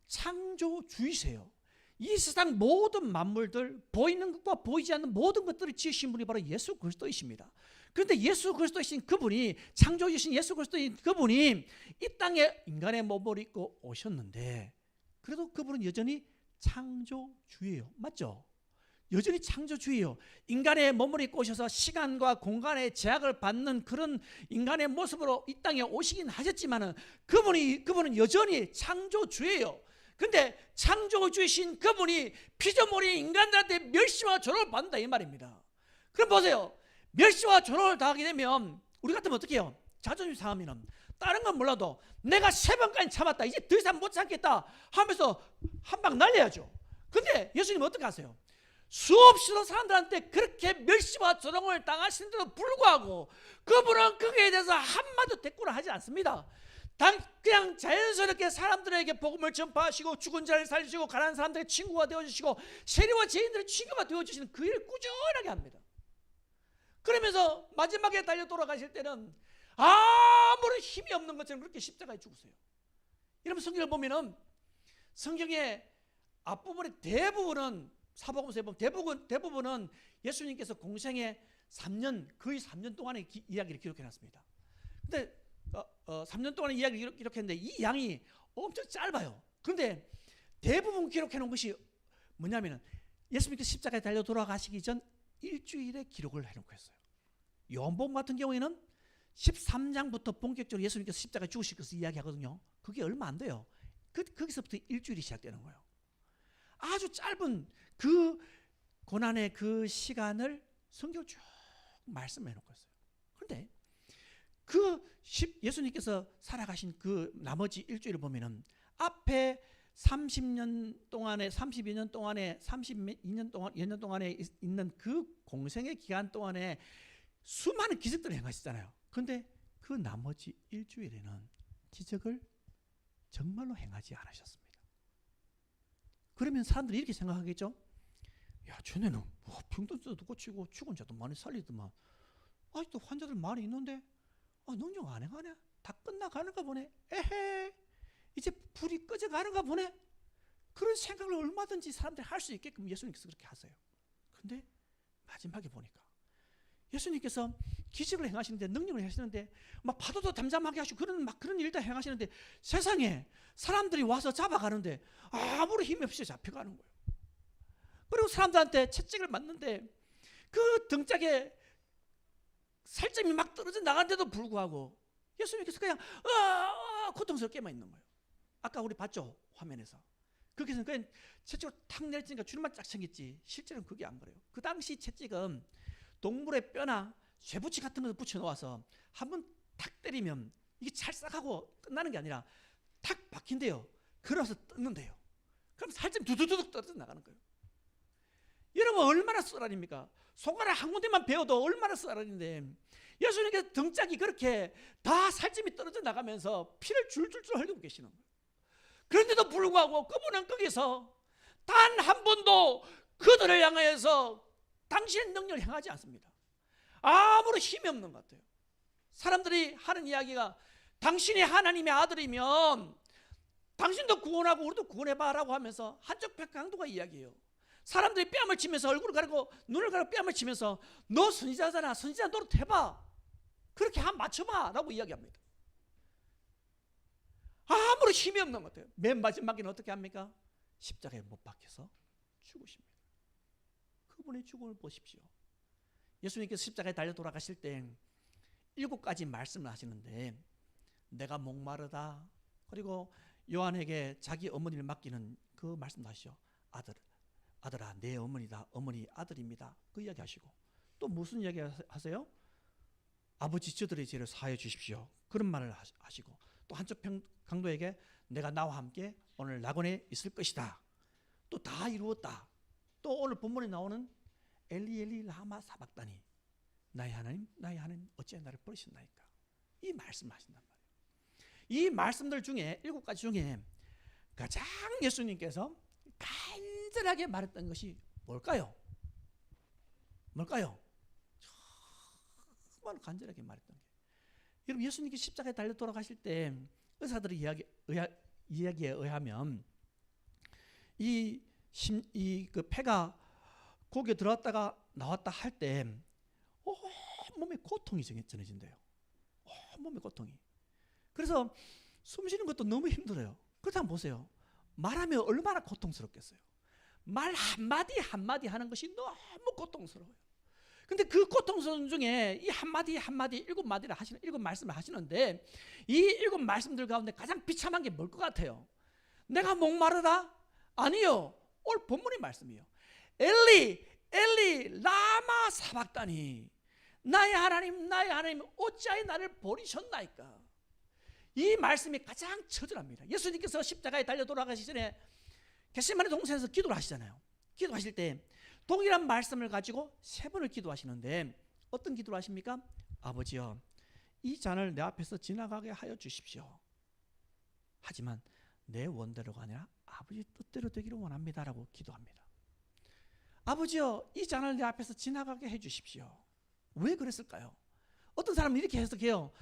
Speaker 6: 창조주이세요. 이 세상 모든 만물들, 보이는 것과 보이지 않는 모든 것들을 지으신 분이 바로 예수 그리스도이십니다. 그런데 예수 그리스도이신 그분이, 창조주신 예수 그리스도인 그분이 이 땅에 인간의 몸을 입고 오셨는데 그래도 그분은 여전히 창조주예요. 맞죠? 여전히 창조주예요. 인간의 몸을 입고 오셔서 시간과 공간의 제약을 받는 그런 인간의 모습으로 이 땅에 오시긴 하셨지만은 그분은 여전히 창조주예요. 근데 창조주이신 그분이 피조물인 인간들한테 멸시와 조롱을 받는다 이 말입니다. 그럼 보세요. 멸시와 조롱을 당하게 되면 우리 같으면 어떻게 해요? 자존심 상하면 다른 건 몰라도 내가 3번까지 참았다, 이제 더 이상 못 참겠다 하면서 한 방 날려야죠. 근데 예수님은 어떻게 하세요? 수없이도 사람들한테 그렇게 멸시와 조롱을 당하시는데도 불구하고 그분은 거기에 대해서 한마디도 대꾸를 하지 않습니다. 그냥 자연스럽게 사람들에게 복음을 전파하시고 죽은 자를 살리시고 가난한 사람들의 친구가 되어주시고 세리와 죄인들의 친구가 되어주시는 그 일을 꾸준하게 합니다. 그러면서 마지막에 달려 돌아가실 때는 아무런 힘이 없는 것처럼 그렇게 십자가에 죽으세요. 이러면 성경을 보면은 성경의 앞부분의 대부분은, 사복음서에 보면 대부분은 예수님께서 공생의 3년, 거의 3년 동안의 이야기를 기록해놨습니다. 근데 3년 동안의 이야기를 기록했는데 이 양이 엄청 짧아요. 그런데 대부분 기록해놓은 것이 뭐냐면은 예수님께서 십자가에 달려 돌아가시기 전 일주일의 기록을 해놓고 했어요. 요한복음 같은 경우에는 13장부터 본격적으로 예수님께서 십자가에 죽으실 것을 이야기하거든요. 그게 얼마 안 돼요. 거기서부터 일주일이 시작되는 거예요. 아주 짧은 그 고난의 그 시간을 성경을 쭉 말씀해 놓고 있어요. 그런데 예수님께서 살아가신 그 나머지 일주일을 보면은 앞에 30년 동안에 32년 동안에 32년 동안에 있는 그 공생의 기간 동안에 수많은 기적들을 행하시잖아요. 그런데 그 나머지 일주일에는 기적을 정말로 행하지 않으셨습니다. 그러면 사람들이 이렇게 생각하겠죠? 야, 쟤네는 뭐 병든 자도 고치고 죽은 자도 많이 살리더만 아직도 환자들 많이 있는데 능력 안 행하네? 다 끝나가는가 보네? 에헤, 이제 불이 꺼져가는가 보네? 그런 생각을 얼마든지 사람들이 할 수 있게끔 예수님께서 그렇게 하세요. 근데 마지막에 보니까 예수님께서 기적을 행하시는데, 능력을 하시는데 막 파도도 잠잠하게 하시고 그런 일도 행하시는데 세상에 사람들이 와서 잡아가는데 아무런 힘이 없이 잡혀가는 거예요. 그리고 사람들한테 채찍을 맞는데 그 등짝에 살점이 막 떨어져 나가는데도 불구하고 예수님께서 그냥 고통스럽게만 있는 거예요. 아까 우리 봤죠? 화면에서. 거기서는 그냥 채찍으로 탁 내리니까 줄만 쫙 챙겼지 실제로는 그게 안 그래요. 그 당시 채찍은 동물의 뼈나 쇠붙이 같은 것을 붙여놓아서 한번 탁 때리면 이게 찰싹하고 끝나는 게 아니라 탁 박힌대요. 그래서 뜯는데요. 그럼 살점 두두두둑 떨어져 나가는 거예요. 여러분 얼마나 쏘라립니까? 손가락 한 군데만 베어도 얼마나 쏘라린데 예수님께서 등짝이 그렇게 다 살점이 떨어져 나가면서 피를 줄줄줄 흘리고 계시는 거예요. 그런데도 불구하고 그분은 거기서 단 한 번도 그들을 향하여서 당신의 능력을 행하지 않습니다. 아무런 힘이 없는 것 같아요. 사람들이 하는 이야기가 당신이 하나님의 아들이면 당신도 구원하고 우리도 구원해봐라고 하면서 한쪽 강도가 이야기해요. 사람들이 뺨을 치면서 얼굴을 가리고 눈을 가리고 뺨을 치면서 너 선지자잖아, 선지자 노릇 해봐, 그렇게 한 맞춰봐 라고 이야기합니다. 아무런 힘이 없는 것 같아요. 맨 마지막에는 어떻게 합니까? 십자가에 못 박혀서 죽으십니다. 그분의 죽음을 보십시오. 예수님께서 십자가에 달려 돌아가실 때 7가지 말씀을 하시는데 내가 목마르다, 그리고 요한에게 자기 어머니를 맡기는 그 말씀도 하시죠. 아들아 내 어머니다, 어머니 아들입니다, 그 이야기 하시고 또 무슨 이야기 하세요? 아버지 저들의 죄를 사하여 주십시오, 그런 말을 하시고 또 한쪽 강도에게 내가 나와 함께 오늘 낙원에 있을 것이다, 또 다 이루었다, 또 오늘 본문에 나오는 엘리 엘리 라마 사박다니, 나의 하나님 어찌 나를 버리셨나이까, 이 말씀을 하신단 말이에요. 이 말씀들 중에 7가지 중에 가장 예수님께서 간절하게 말했던 것이 뭘까요? 정말 간절하게 말했던 게, 여러분 예수님께 십자가에 달려 돌아가실 때 의사들의 이야기에 의하면 그 폐가 고기에 들어갔다가 나왔다 할 때 몸에 고통이 고통이 전해진대요. 온몸의 고통이. 그래서 숨 쉬는 것도 너무 힘들어요. 그렇다면 보세요. 말하면 얼마나 고통스럽겠어요. 말 한마디 한마디 하는 것이 너무 고통스러워요. 근데 그 고통스러운 중에 이 한마디 한마디 일곱 말씀을 하시는데 이 일곱 말씀들 가운데 가장 비참한 게 뭘 것 같아요? 내가 목마르다? 아니요. 오늘 본문의 말씀이요. 엘리 엘리 라마 사박다니, 나의 하나님 나의 하나님 어찌하여 나를 버리셨나이까. 이 말씀이 가장 처절합니다. 예수님께서 십자가에 달려 돌아가시기 전에 겟세마네 동산에서 기도를 하시잖아요. 기도하실 때 동일한 말씀을 가지고 3번을 기도하시는데 어떤 기도를 하십니까? 아버지여, 이 잔을 내 앞에서 지나가게 하여 주십시오. 하지만 내 원대로가 아니라 아버지 뜻대로 되기를 원합니다라고 기도합니다. 아버지여, 이 잔을 내 앞에서 지나가게 해 주십시오. 왜 그랬을까요? 어떤 사람은 이렇게 해석해요.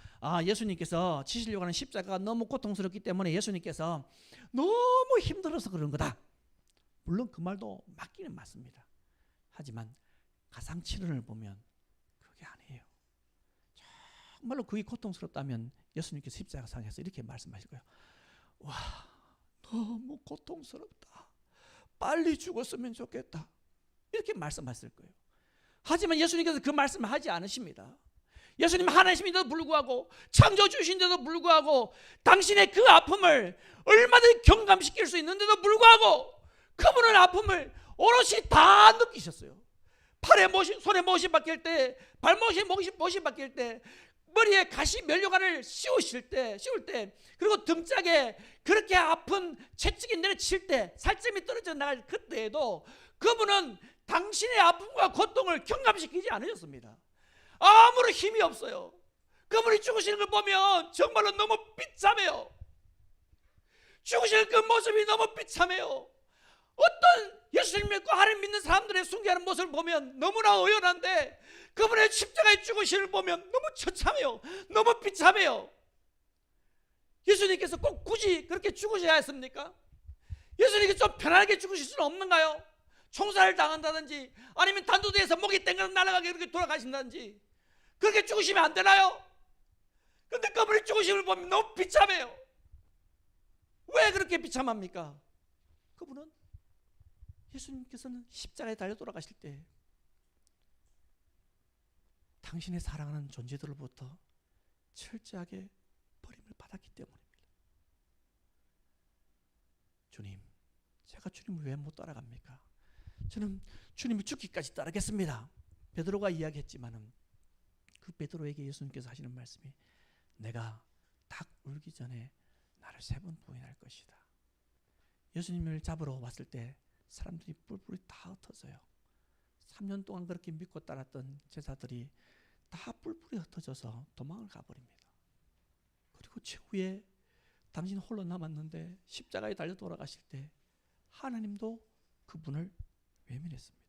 Speaker 6: 예수님께서 지시려고 하는 십자가가 너무 고통스럽기 때문에 예수님께서 너무 힘들어서 그런 거다. 물론 그 말도 맞기는 맞습니다. 하지만 가상치론을 보면 그게 아니에요. 정말로 그게 고통스럽다면 예수님께서 십자가상에서 이렇게 말씀하실 거예요. 와, 너무 고통스럽다. 빨리 죽었으면 좋겠다. 이렇게 말씀하실 거예요. 하지만 예수님께서 그 말씀을 하지 않으십니다. 예수님 하나님인데도 불구하고, 창조주신데도 불구하고, 당신의 그 아픔을 얼마든지 경감시킬 수 있는데도 불구하고 그분은 아픔을 오롯이 다 느끼셨어요. 손에 못이 박힐 때, 발못이 못이 박힐 때, 머리에 가시 면류관을 씌울 때, 그리고 등짝에 그렇게 아픈 채찍이 내려칠 때, 살점이 떨어져 나갈 그때에도 그분은 당신의 아픔과 고통을 경감시키지 않으셨습니다. 아무런 힘이 없어요. 그분이 죽으시는 걸 보면 정말로 너무 비참해요. 죽으시는 그 모습이 너무 비참해요. 어떤 예수님 믿고 하나님 믿는 사람들의 순교하는 모습을 보면 너무나 의연한데 그분의 십자가의 죽으심을 보면 너무 처참해요. 너무 비참해요. 예수님께서 꼭 굳이 그렇게 죽으셔야 했습니까? 예수님께서 좀 편안하게 죽으실 수는 없는가요? 총살을 당한다든지 아니면 단두대에서 목이 땡그랑 날아가게 이렇게 돌아가신다든지 그렇게 죽으시면 안 되나요? 그런데 그분의 죽으심을 보면 너무 비참해요. 왜 그렇게 비참합니까? 그분은 예수님께서는 십자가에 달려 돌아가실 때 당신의 사랑하는 존재들로부터 철저하게 버림을 받았기 때문입니다. 주님, 제가 주님을 왜 못 따라갑니까? 저는 주님을 죽기까지 따르겠습니다. 베드로가 이야기했지만은 그 베드로에게 예수님께서 하시는 말씀이 내가 닭 울기 전에 나를 3번 부인할 것이다. 예수님을 잡으러 왔을 때 사람들이 뿔뿔이 다 흩어져요. 3년 동안 그렇게 믿고 따랐던 제자들이 다 뿔뿔이 흩어져서 도망을 가버립니다. 그리고 최후에 당신 홀로 남았는데 십자가에 달려 돌아가실 때 하나님도 그분을 외면했습니다.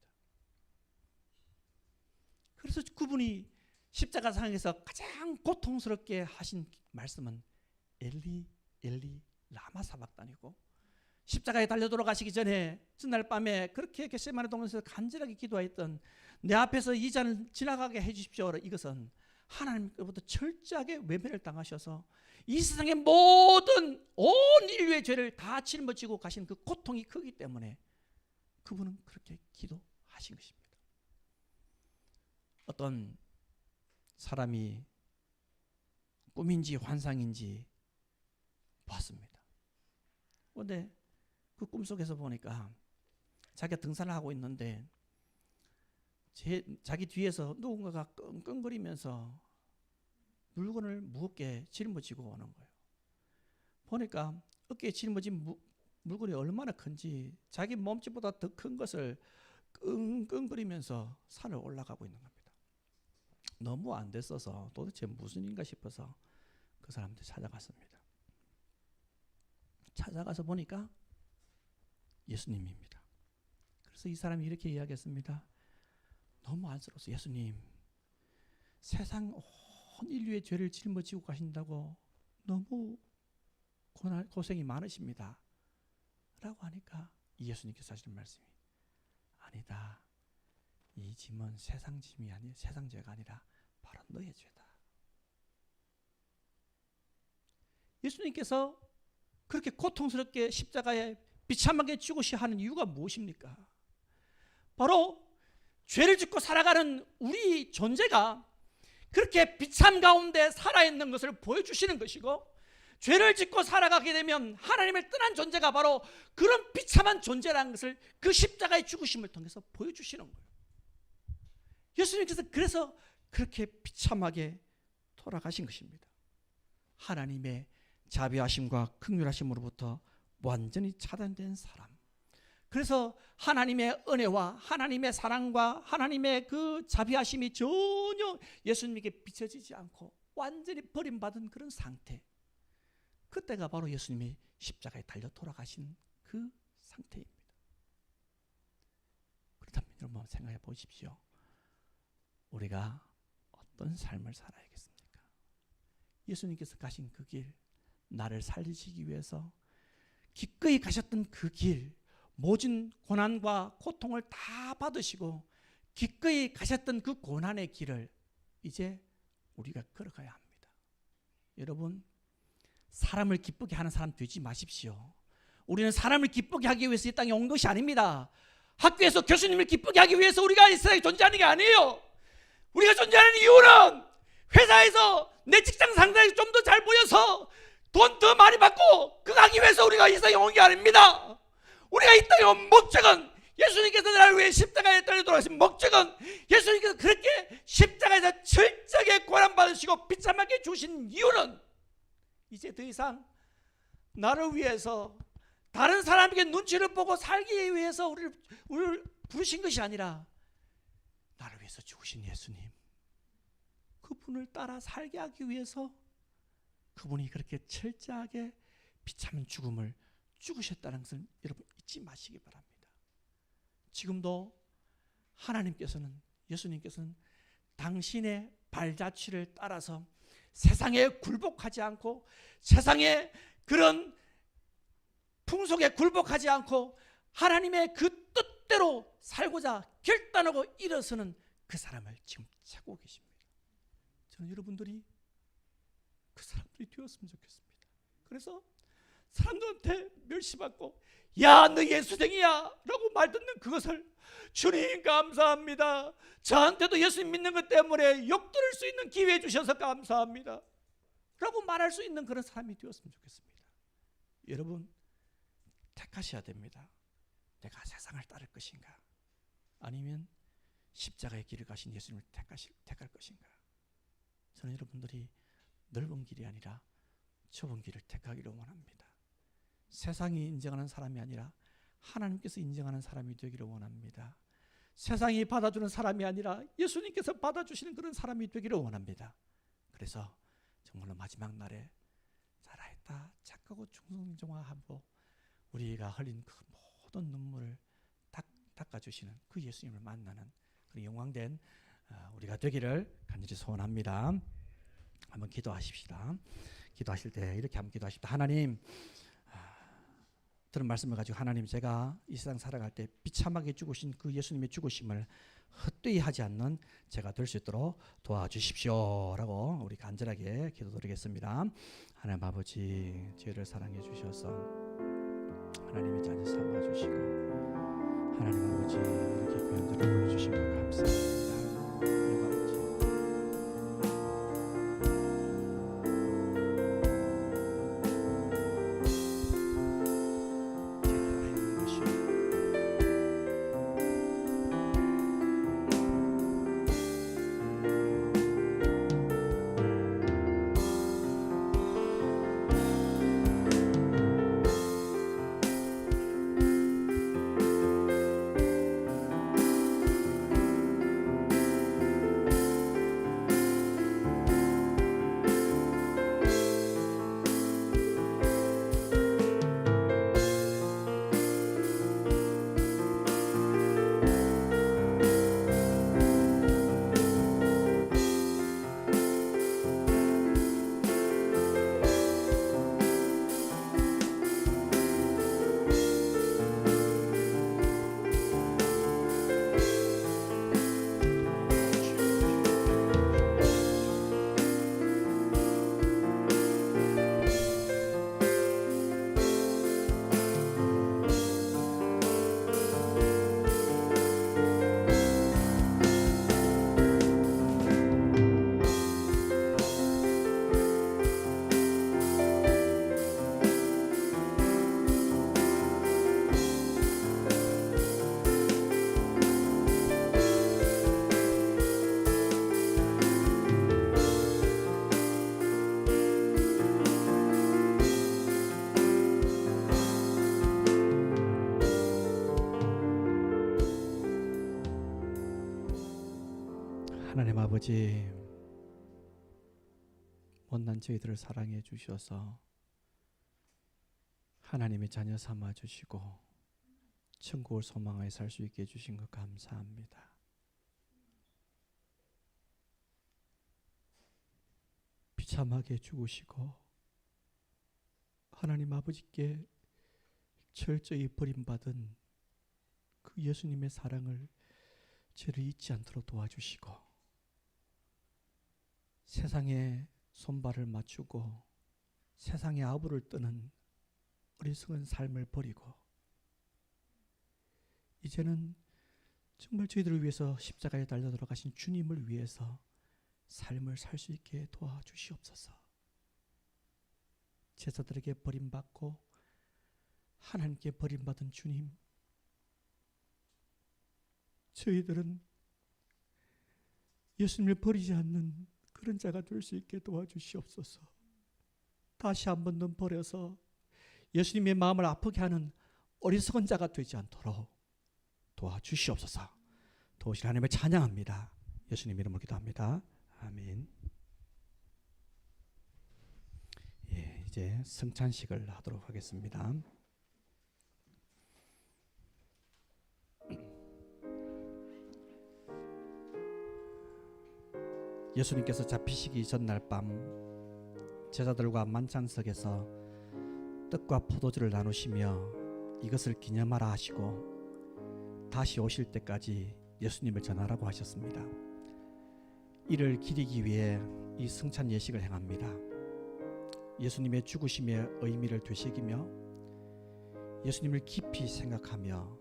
Speaker 6: 그래서 그분이 십자가상에서 가장 고통스럽게 하신 말씀은 엘리 엘리 라마 사박단이고, 십자가에 달려 돌아가시기 전에 전날 밤에 그렇게 겟세마네 동산에서 간절하게 기도했던 내 앞에서 이 잔을 지나가게 해주십시오. 이것은 하나님께로부터 철저하게 외면을 당하셔서 이 세상의 모든 온 인류의 죄를 다 짊어지고 가신 그 고통이 크기 때문에 그분은 그렇게 기도하신 것입니다. 어떤 사람이 꿈인지 환상인지 봤습니다. 그런데 그 꿈속에서 보니까 자기가 등산을 하고 있는데 자기 뒤에서 누군가가 끙끙거리면서 물건을 무겁게 짊어지고 오는 거예요. 보니까 어깨에 짊어진 물건이 얼마나 큰지 자기 몸집보다 더 큰 것을 끙끙거리면서 산을 올라가고 있는 겁니다. 너무 안 됐어서 도대체 무슨 일인가 싶어서 그 사람들 찾아갔습니다. 찾아가서 보니까 예수님입니다. 그래서 이 사람이 이렇게 이야기했습니다. 너무 안쓰러워서 예수님, 세상 온 인류의 죄를 짊어지고 가신다고 너무 고생이 많으십니다 라고 하니까 예수님께서 하시는 말씀이 아니다. 이 짐은 세상 짐이 아니에요. 세상 죄가 아니라 바로 너의 죄다. 예수님께서 그렇게 고통스럽게 십자가에 비참하게 죽으셔야 하는 이유가 무엇입니까? 바로 죄를 짓고 살아가는 우리 존재가 그렇게 비참 가운데 살아있는 것을 보여주시는 것이고, 죄를 짓고 살아가게 되면 하나님을 떠난 존재가 바로 그런 비참한 존재라는 것을 그 십자가의 죽으심을 통해서 보여주시는 거예요. 예수님께서 그래서 그렇게 비참하게 돌아가신 것입니다. 하나님의 자비하심과 긍휼하심으로부터 완전히 차단된 사람. 그래서 하나님의 은혜와 하나님의 사랑과 하나님의 그 자비하심이 전혀 예수님에게 비춰지지 않고 완전히 버림받은 그런 상태. 그때가 바로 예수님이 십자가에 달려 돌아가신 그 상태입니다. 그렇다면 여러분 생각해 보십시오. 우리가 어떤 삶을 살아야겠습니까? 예수님께서 가신 그 길, 나를 살리시기 위해서 기꺼이 가셨던 그 길, 모진 고난과 고통을 다 받으시고 기꺼이 가셨던 그 고난의 길을 이제 우리가 걸어가야 합니다. 여러분, 사람을 기쁘게 하는 사람 되지 마십시오. 우리는 사람을 기쁘게 하기 위해서 이 땅에 온 것이 아닙니다. 학교에서 교수님을 기쁘게 하기 위해서 우리가 이 세상에 존재하는 게 아니에요. 우리가 존재하는 이유는 회사에서 내 직장 상사에서 좀 더 잘 보여서 돈 더 많이 받고 그거 하기 위해서 우리가 이 세상에 온 게 아닙니다. 우리가 이 땅에 온 목적은, 예수님께서 나를 위해 십자가에 달려 돌아가신 목적은, 예수님께서 그렇게 십자가에서 철저하게 고난받으시고 비참하게 주신 이유는 이제 더 이상 나를 위해서 다른 사람에게 눈치를 보고 살기 위해서 우리를 부르신 것이 아니라 나를 위해서 죽으신 예수님, 그분을 따라 살게 하기 위해서 그분이 그렇게 철저하게 비참한 죽음을 죽으셨다는 것을 여러분 잊지 마시기 바랍니다. 지금도 하나님께서는, 예수님께서는 당신의 발자취를 따라서 세상에 굴복하지 않고 세상의 그런 풍속에 굴복하지 않고 하나님의 그 뜻대로 살고자 결단하고 일어서는 그 사람을 지금 찾고 계십니다. 저는 여러분들이 그 사람들이 되었으면 좋겠습니다. 그래서 사람들한테 멸시받고 야 너 예수쟁이야 라고 말 듣는 그것을 주님 감사합니다. 저한테도 예수님 믿는 것 때문에 욕 들을 수 있는 기회 주셔서 감사합니다 라고 말할 수 있는 그런 사람이 되었으면 좋겠습니다. 여러분 택하셔야 됩니다. 내가 세상을 따를 것인가, 아니면 십자가의 길을 가신 예수님을 택할 것인가. 저는 여러분들이 넓은 길이 아니라 좁은 길을 택하기를 원합니다. 세상이 인정하는 사람이 아니라 하나님께서 인정하는 사람이 되기를 원합니다. 세상이 받아주는 사람이 아니라 예수님께서 받아주시는 그런 사람이 되기를 원합니다. 그래서 정말로 마지막 날에 잘하였다 착하고 충성정화하고 우리가 흘린 그 모든 눈물을 닦아주시는 그 예수님을 만나는 그런 영광된 우리가 되기를 간절히 소원합니다. 한번 기도하십시다. 기도하실 때 이렇게 한번 기도하십시다. 하나님, 들은 말씀을 가지고 하나님, 제가 이 세상 살아갈 때 비참하게 죽으신 그 예수님의 죽으심을 헛되이 하지 않는 제가 될 수 있도록 도와주십시오 라고 우리 간절하게 기도드리겠습니다. 하나님 아버지, 저희를 사랑해 주셔서 하나님의 자녀 삼아 주시고 하나님 아버지 이렇게 귀한 자를 보내주신 것 감사합니다. 하나님 아버지, 아버지, 못난 저희들을 사랑해 주셔서 하나님의 자녀 삼아 주시고 천국을 소망하여 살 수 있게 해주신 것 감사합니다. 비참하게 죽으시고 하나님 아버지께 철저히 버림받은 그 예수님의 사랑을 저를 잊지 않도록 도와주시고 세상에 손발을 맞추고 세상의 아부를 뜨는 어리석은 삶을 버리고 이제는 정말 저희들을 위해서 십자가에 달려 돌아가신 주님을 위해서 삶을 살 수 있게 도와주시옵소서. 제자들에게 버림받고 하나님께 버림받은 주님, 저희들은 예수님을 버리지 않는 그런 자가 될 수 있게 도와주시옵소서. 다시 한 번 더 버려서 예수님의 마음을 아프게 하는 어리석은 자가 되지 않도록 도와주시옵소서. 도우실 하나님을 찬양합니다. 예수님 이름으로 기도합니다. 아멘. 예, 이제 성찬식을 하도록 하겠습니다. 예수님께서 잡히시기 전날 밤 제자들과 만찬석에서 떡과 포도주를 나누시며 이것을 기념하라 하시고 다시 오실 때까지 예수님을 전하라고 하셨습니다. 이를 기리기 위해 이 성찬 예식을 행합니다. 예수님의 죽으심의 의미를 되새기며 예수님을 깊이 생각하며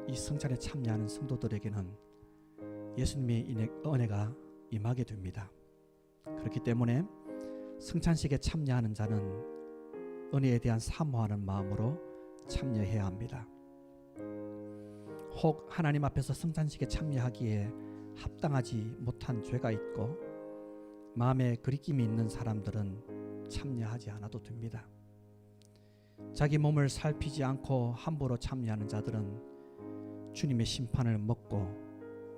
Speaker 6: 이 성찬에 참여하는 성도들에게는 예수님의 은혜가 임하게 됩니다. 그렇기 때문에 성찬식에 참여하는 자는 은혜에 대한 사모하는 마음으로 참여해야 합니다. 혹 하나님 앞에서 성찬식에 참여하기에 합당하지 못한 죄가 있고 마음에 거리낌이 있는 사람들은 참여하지 않아도 됩니다. 자기 몸을 살피지 않고 함부로 참여하는 자들은 주님의 심판을 먹고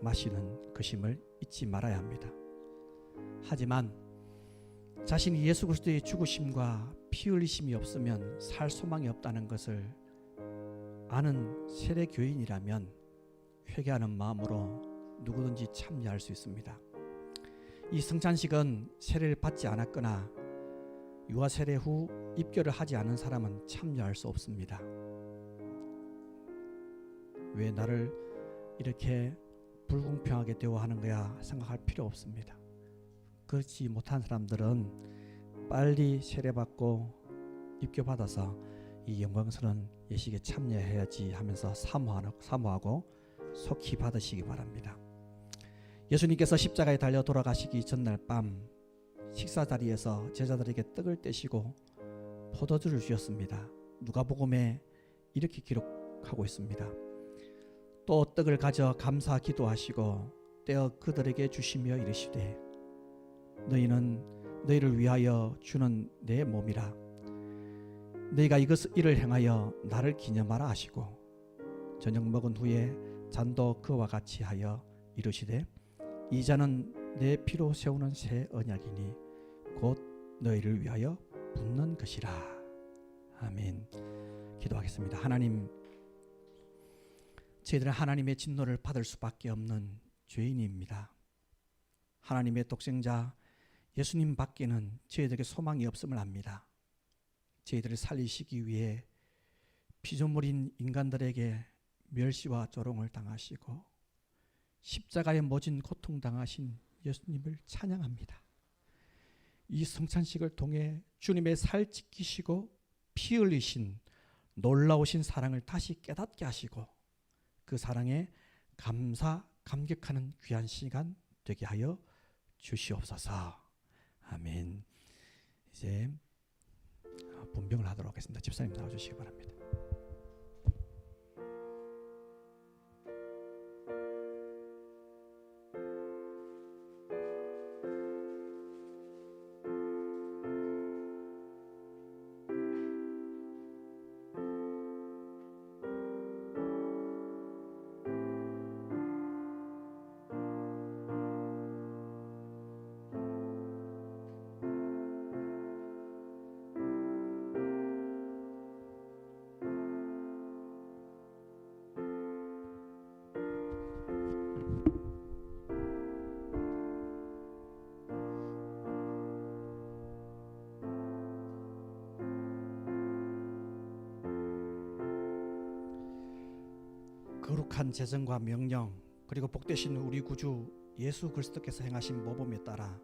Speaker 6: 마시는 것임을 잊지 말아야 합니다. 하지만 자신이 예수 그리스도의 죽으심과 피 흘리심이 없으면 살 소망이 없다는 것을 아는 세례 교인이라면 회개하는 마음으로 누구든지 참여할 수 있습니다. 이 성찬식은 세례를 받지 않았거나 유아 세례 후 입교를 하지 않은 사람은 참여할 수 없습니다. 왜 나를 이렇게 불공평하게 대우하는 거야 생각할 필요 없습니다. 그렇지 못한 사람들은 빨리 세례받고 입교받아서 이 영광스러운 예식에 참여해야지 하면서 사모하고 속히 받으시기 바랍니다. 예수님께서 십자가에 달려 돌아가시기 전날 밤 식사 자리에서 제자들에게 떡을 떼시고 포도주를 주셨습니다. 누가복음에 이렇게 기록하고 있습니다. 또 떡을 가져 감사 기도하시고 떼어 그들에게 주시며 이르시되 너희는 너희를 위하여 주는 내 몸이라. 너희가 이를 행하여 나를 기념하라 하시고 저녁 먹은 후에 잔도 그와 같이 하여 이르시되 이 잔은 내 피로 세우는 새 언약이니 곧 너희를 위하여 붓는 것이라. 아멘. 기도하겠습니다. 하나님, 저희들은 하나님의 진노를 받을 수밖에 없는 죄인입니다. 하나님의 독생자 예수님 밖에는 저희들에게 소망이 없음을 압니다. 저희들을 살리시기 위해 피조물인 인간들에게 멸시와 조롱을 당하시고 십자가에 모진 고통당하신 예수님을 찬양합니다. 이 성찬식을 통해 주님의 살 지키시고 피 흘리신 놀라우신 사랑을 다시 깨닫게 하시고 그 사랑에 감격하는 귀한 시간 되게 하여 주시옵소서. 아멘. 이제 분병을 하도록 하겠습니다. 집사님 나와주시기 바랍니다. 거룩한 재정과 명령 그리고 복되신 우리 구주 예수 그리스도께서 행하신 모범에 따라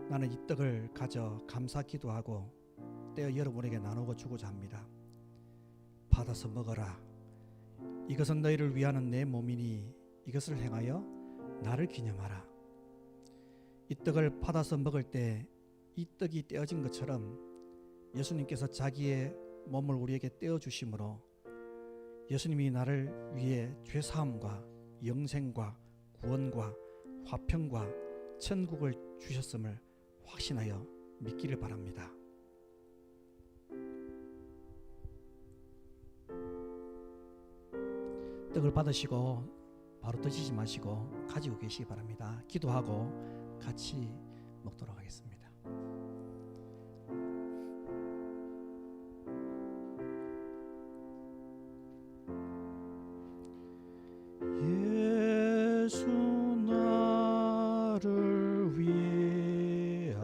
Speaker 6: 나는 이 떡을 가져 감사 기도하고 떼어 여러분에게 나누고 주고자 합니다. 받아서 먹어라. 이것은 너희를 위하는 내 몸이니 이것을 행하여 나를 기념하라. 이 떡을 받아서 먹을 때 이 떡이 떼어진 것처럼 예수님께서 자기의 몸을 우리에게 떼어 주심으로 예수님이 나를 위해 죄사함과 영생과 구원과 화평과 천국을 주셨음을 확신하여 믿기를 바랍니다. 떡을 받으시고 바로 드시지 마시고 가지고 계시기 바랍니다. 기도하고 같이 먹도록 하겠습니다. 예수 나를 위하여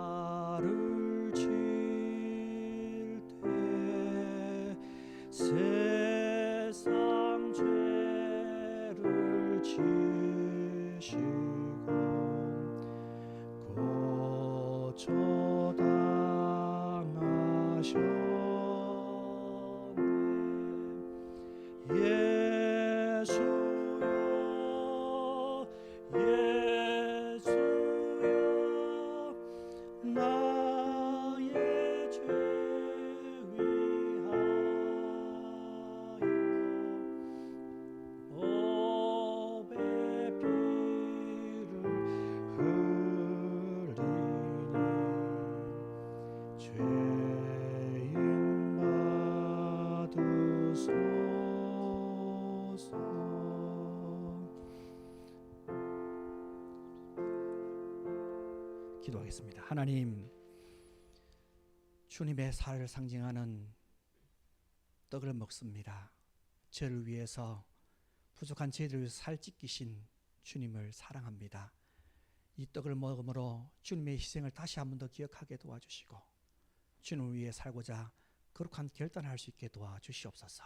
Speaker 6: 십자가를 질 때 세상 죄를 지시고 고초당하셨네. 예수여 예수여 나의 죄 위하여 보배 피를 흘리니 죄인 받으소서. 기도하겠습니다. 하나님, 주님의 살을 상징하는 떡을 먹습니다. 저를 위해서 부족한 저희들을 위해서 살 찢기신 주님을 사랑합니다. 이 떡을 먹음으로 주님의 희생을 다시 한 번 더 기억하게 도와주시고 주님을 위해 살고자 거룩한 결단을 할 수 있게 도와주시옵소서.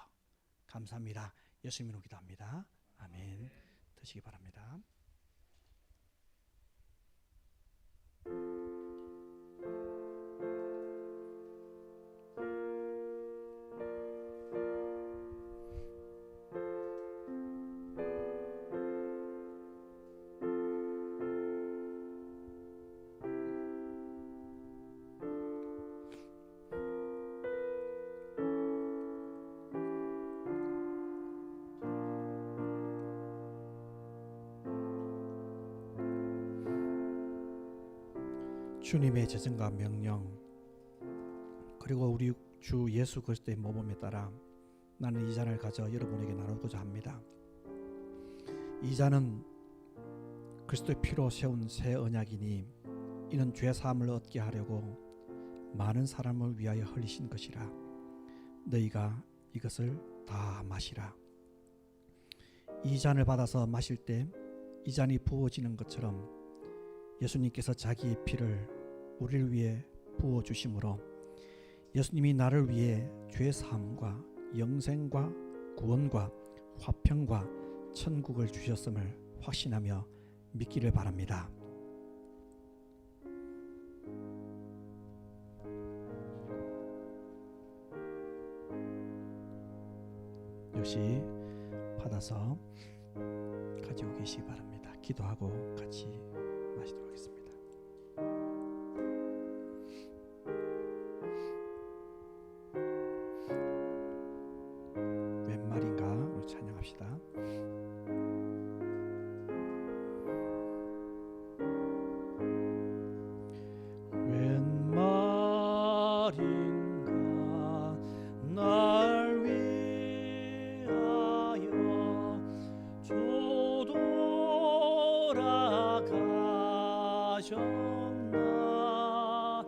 Speaker 6: 감사합니다. 예수님으로 기도합니다. 아멘. 드시기 바랍니다. 주님의 재정과 명령 그리고 우리 주 예수 그리스도의 모범에 따라 나는 이 잔을 가져 여러분에게 나누고자 합니다. 이 잔은 그리스도의 피로 세운 새 언약이니 이는 죄 사함을 얻게 하려고 많은 사람을 위하여 흘리신 것이라. 너희가 이것을 다 마시라. 이 잔을 받아서 마실 때 이 잔이 부어지는 것처럼 예수님께서 자기의 피를 우리를 위해 부어 주심으로 예수님이 나를 위해 죄 사함과 영생과 구원과 화평과 천국을 주셨음을 확신하며 믿기를 바랍니다. 역시 받아서 가지고 계시기 바랍니다. 기도하고 같이 마시도록 하겠습니다. 웬 말인가 우리 찬양합시다. 웬 말인가 날 위하여 주 돌아가셨나.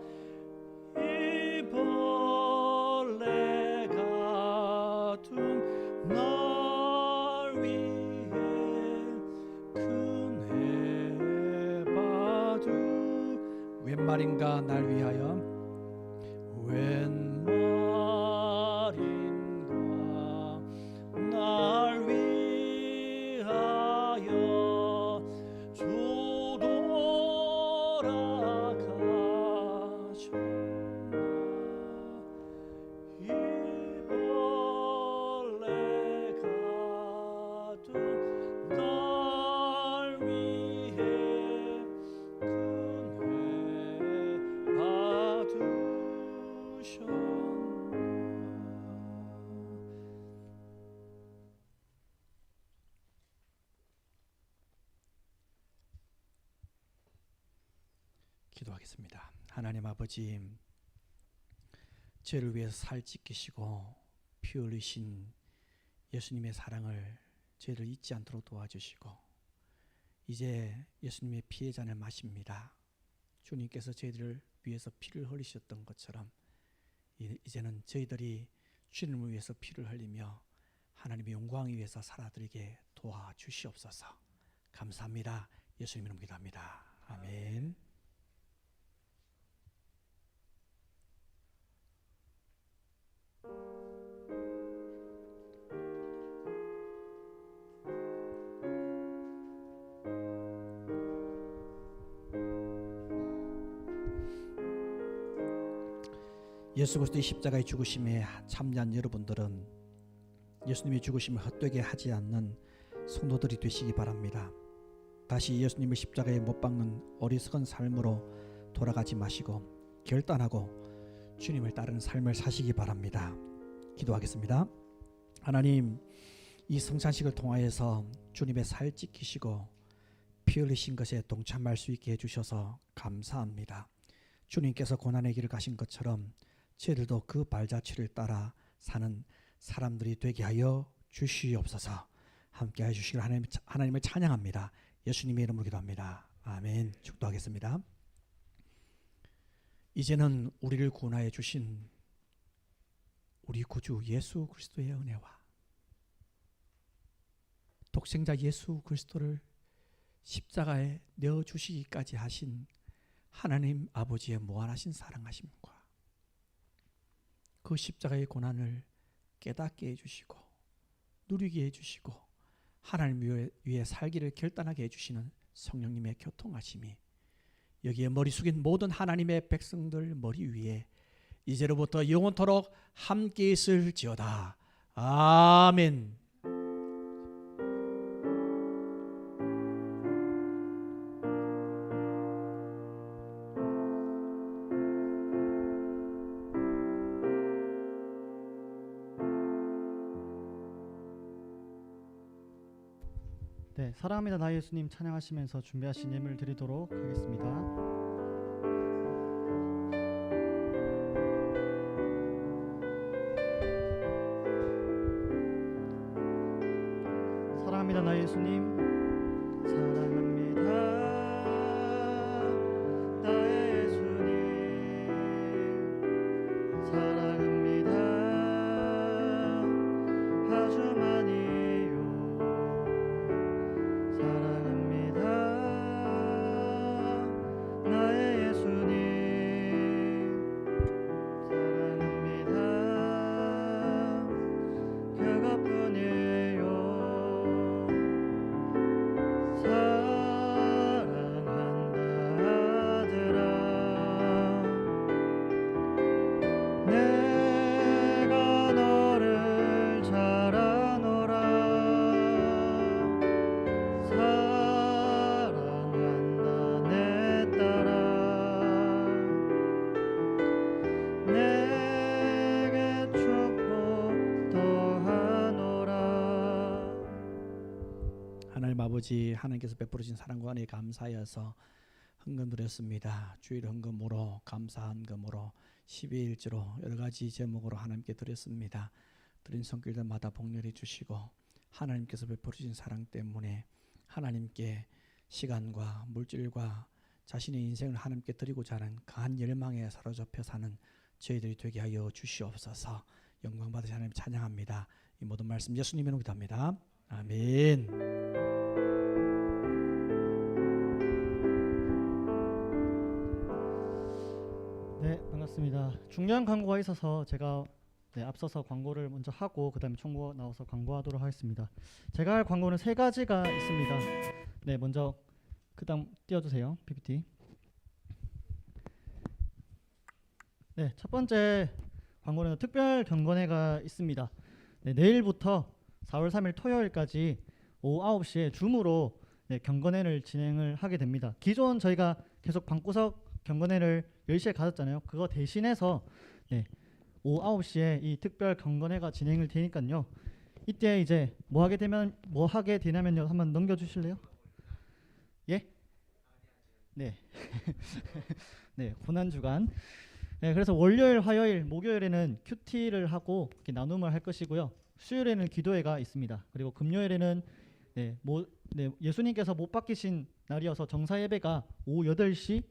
Speaker 6: 이 벌레 같은 날 위해 큰 해바두. 웬 말인가 날 위하여 웬 기도하겠습니다. 하나님 아버지, 죄를 위해서 살 찢기시고 피 흘리신 예수님의 사랑을 죄를 잊지 않도록 도와주시고, 이제 예수님의 피의 잔을 마십니다. 주님께서 저희들을 위해서 피를 흘리셨던 것처럼 이제는 저희들이 주님을 위해서 피를 흘리며 하나님의 영광을 위해서 살아드리게 도와주시옵소서. 감사합니다. 예수님 이름으로 기도합니다. 아멘. 예수 그리스도의 십자가의 죽으심에 참여한 여러분들은 예수님의 죽으심을 헛되게 하지 않는 성도들이 되시기 바랍니다. 다시 예수님의 십자가에 못 박는 어리석은 삶으로 돌아가지 마시고 결단하고 주님을 따르는 삶을 사시기 바랍니다. 기도하겠습니다. 하나님, 이 성찬식을 통하여서 주님의 살 찢기시고 피 흘리신 것에 동참할 수 있게 해주셔서 감사합니다. 주님께서 고난의 길을 가신 것처럼 저희들도 그 발자취를 따라 사는 사람들이 되게 하여 주시옵소서. 함께 해주시길 하나님을 찬양합니다. 예수님의 이름으로 기도합니다. 아멘. 축도하겠습니다. 이제는 우리를 구원하여 주신 우리 구주 예수 그리스도의 은혜와 독생자 예수 그리스도를 십자가에 내어주시기까지 하신 하나님 아버지의 무한하신 사랑하심과 그 십자가의 고난을 깨닫게 해주시고 누리게 해주시고 하나님 위해 살기를 결단하게 해주시는 성령님의 교통하심이 여기에 머리 숙인 모든 하나님의 백성들 머리 위에 이제로부터 영원토록 함께 있을지어다. 아멘.
Speaker 7: 네, 사랑합니다 나 예수님 찬양하시면서 준비하신 예물 드리도록 하겠습니다. 사랑합니다 나 예수님, 사랑합니다 나의 예수님, 사랑합니다 아주 많이요, 사랑합니다 나의 예수님, 사랑합니다 그것뿐이에요, 사랑한다 아들아 내가 너를 잘 아노라, 사랑한다 내 딸아 내게 축복 더하노라.
Speaker 6: 하나님 아버지, 하나님께서 베풀어진 사랑과 은혜에 감사하여서 헌금 드렸습니다. 주일 헌금으로, 감사 헌금으로, 12일째로 여러 가지 제목으로 하나님께 드렸습니다. 드린 손길들마다 복렬해 주시고 하나님께서 베풀어진 사랑 때문에 하나님께 시간과 물질과 자신의 인생을 하나님께 드리고자 하는 강한 열망에 사로잡혀 사는 저희들이 되게 하여 주시옵소서. 영광 받으시 하나님 찬양합니다. 이 모든 말씀 예수님의 이름으로 기도합니다. 아멘.
Speaker 7: 네, 반갑습니다. 중요한 광고가 있어서 제가 앞서서 광고를 먼저 하고 그 다음에 총무가 나와서 광고하도록 하겠습니다. 제가 할 광고는 3가지가 있습니다. 네, 먼저 그 다음 띄워주세요. PPT. 네, 첫 번째 광고는 특별 경건회가 있습니다. 네, 내일부터 4월 3일 토요일까지 오후 9시에 줌으로 경건회를 진행을 하게 됩니다. 기존 저희가 계속 방구석 경건회를 10시에 가졌잖아요. 그거 대신해서 오후 9시에 이 특별 경건회가 진행을 되니까요. 이때 이제 뭐 하게 되냐면요. 한번 넘겨 주실래요? 예? 네. 네, 고난 주간. 네, 그래서 월요일, 화요일, 목요일에는 큐티를 하고 이렇게 나눔을 할 것이고요. 수요일에는 기도회가 있습니다. 그리고 금요일에는 예수님께서 못 박히신 날이어서 정사 예배가 오후 8시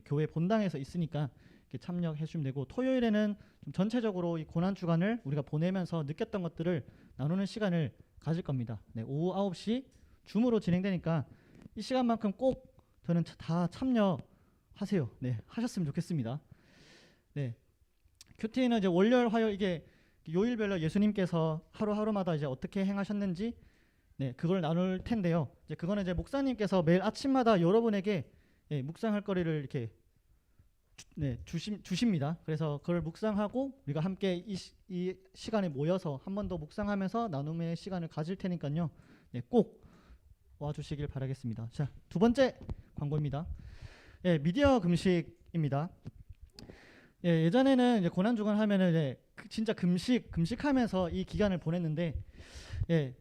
Speaker 7: 교회 본당에서 있으니까 이렇게 참여해 주시면 되고, 토요일에는 좀 전체적으로 이 고난 주간을 우리가 보내면서 느꼈던 것들을 나누는 시간을 가질 겁니다. 네, 오후 9시 줌으로 진행되니까 이 시간만큼 꼭 저는 다 참여하세요. 네, 하셨으면 좋겠습니다. 네, 큐티는 이제 월요일, 화요일 이게 요일별로 예수님께서 하루하루마다 이제 어떻게 행하셨는지 그걸 나눌 텐데요. 이제 그거는 이제 목사님께서 매일 아침마다 여러분에게 묵상할 거리를 이렇게 주십니다. 그래서 그걸 묵상하고 우리가 함께 이 시간에 모여서 한 번 더 묵상하면서 나눔의 시간을 가질 테니까요. 꼭 와주시길 바라겠습니다. 자, 두 번째 광고입니다. 미디어 금식입니다. 예전에는 이제 고난주간 하면은 이제 진짜 금식하면서 이 기간을 보냈는데,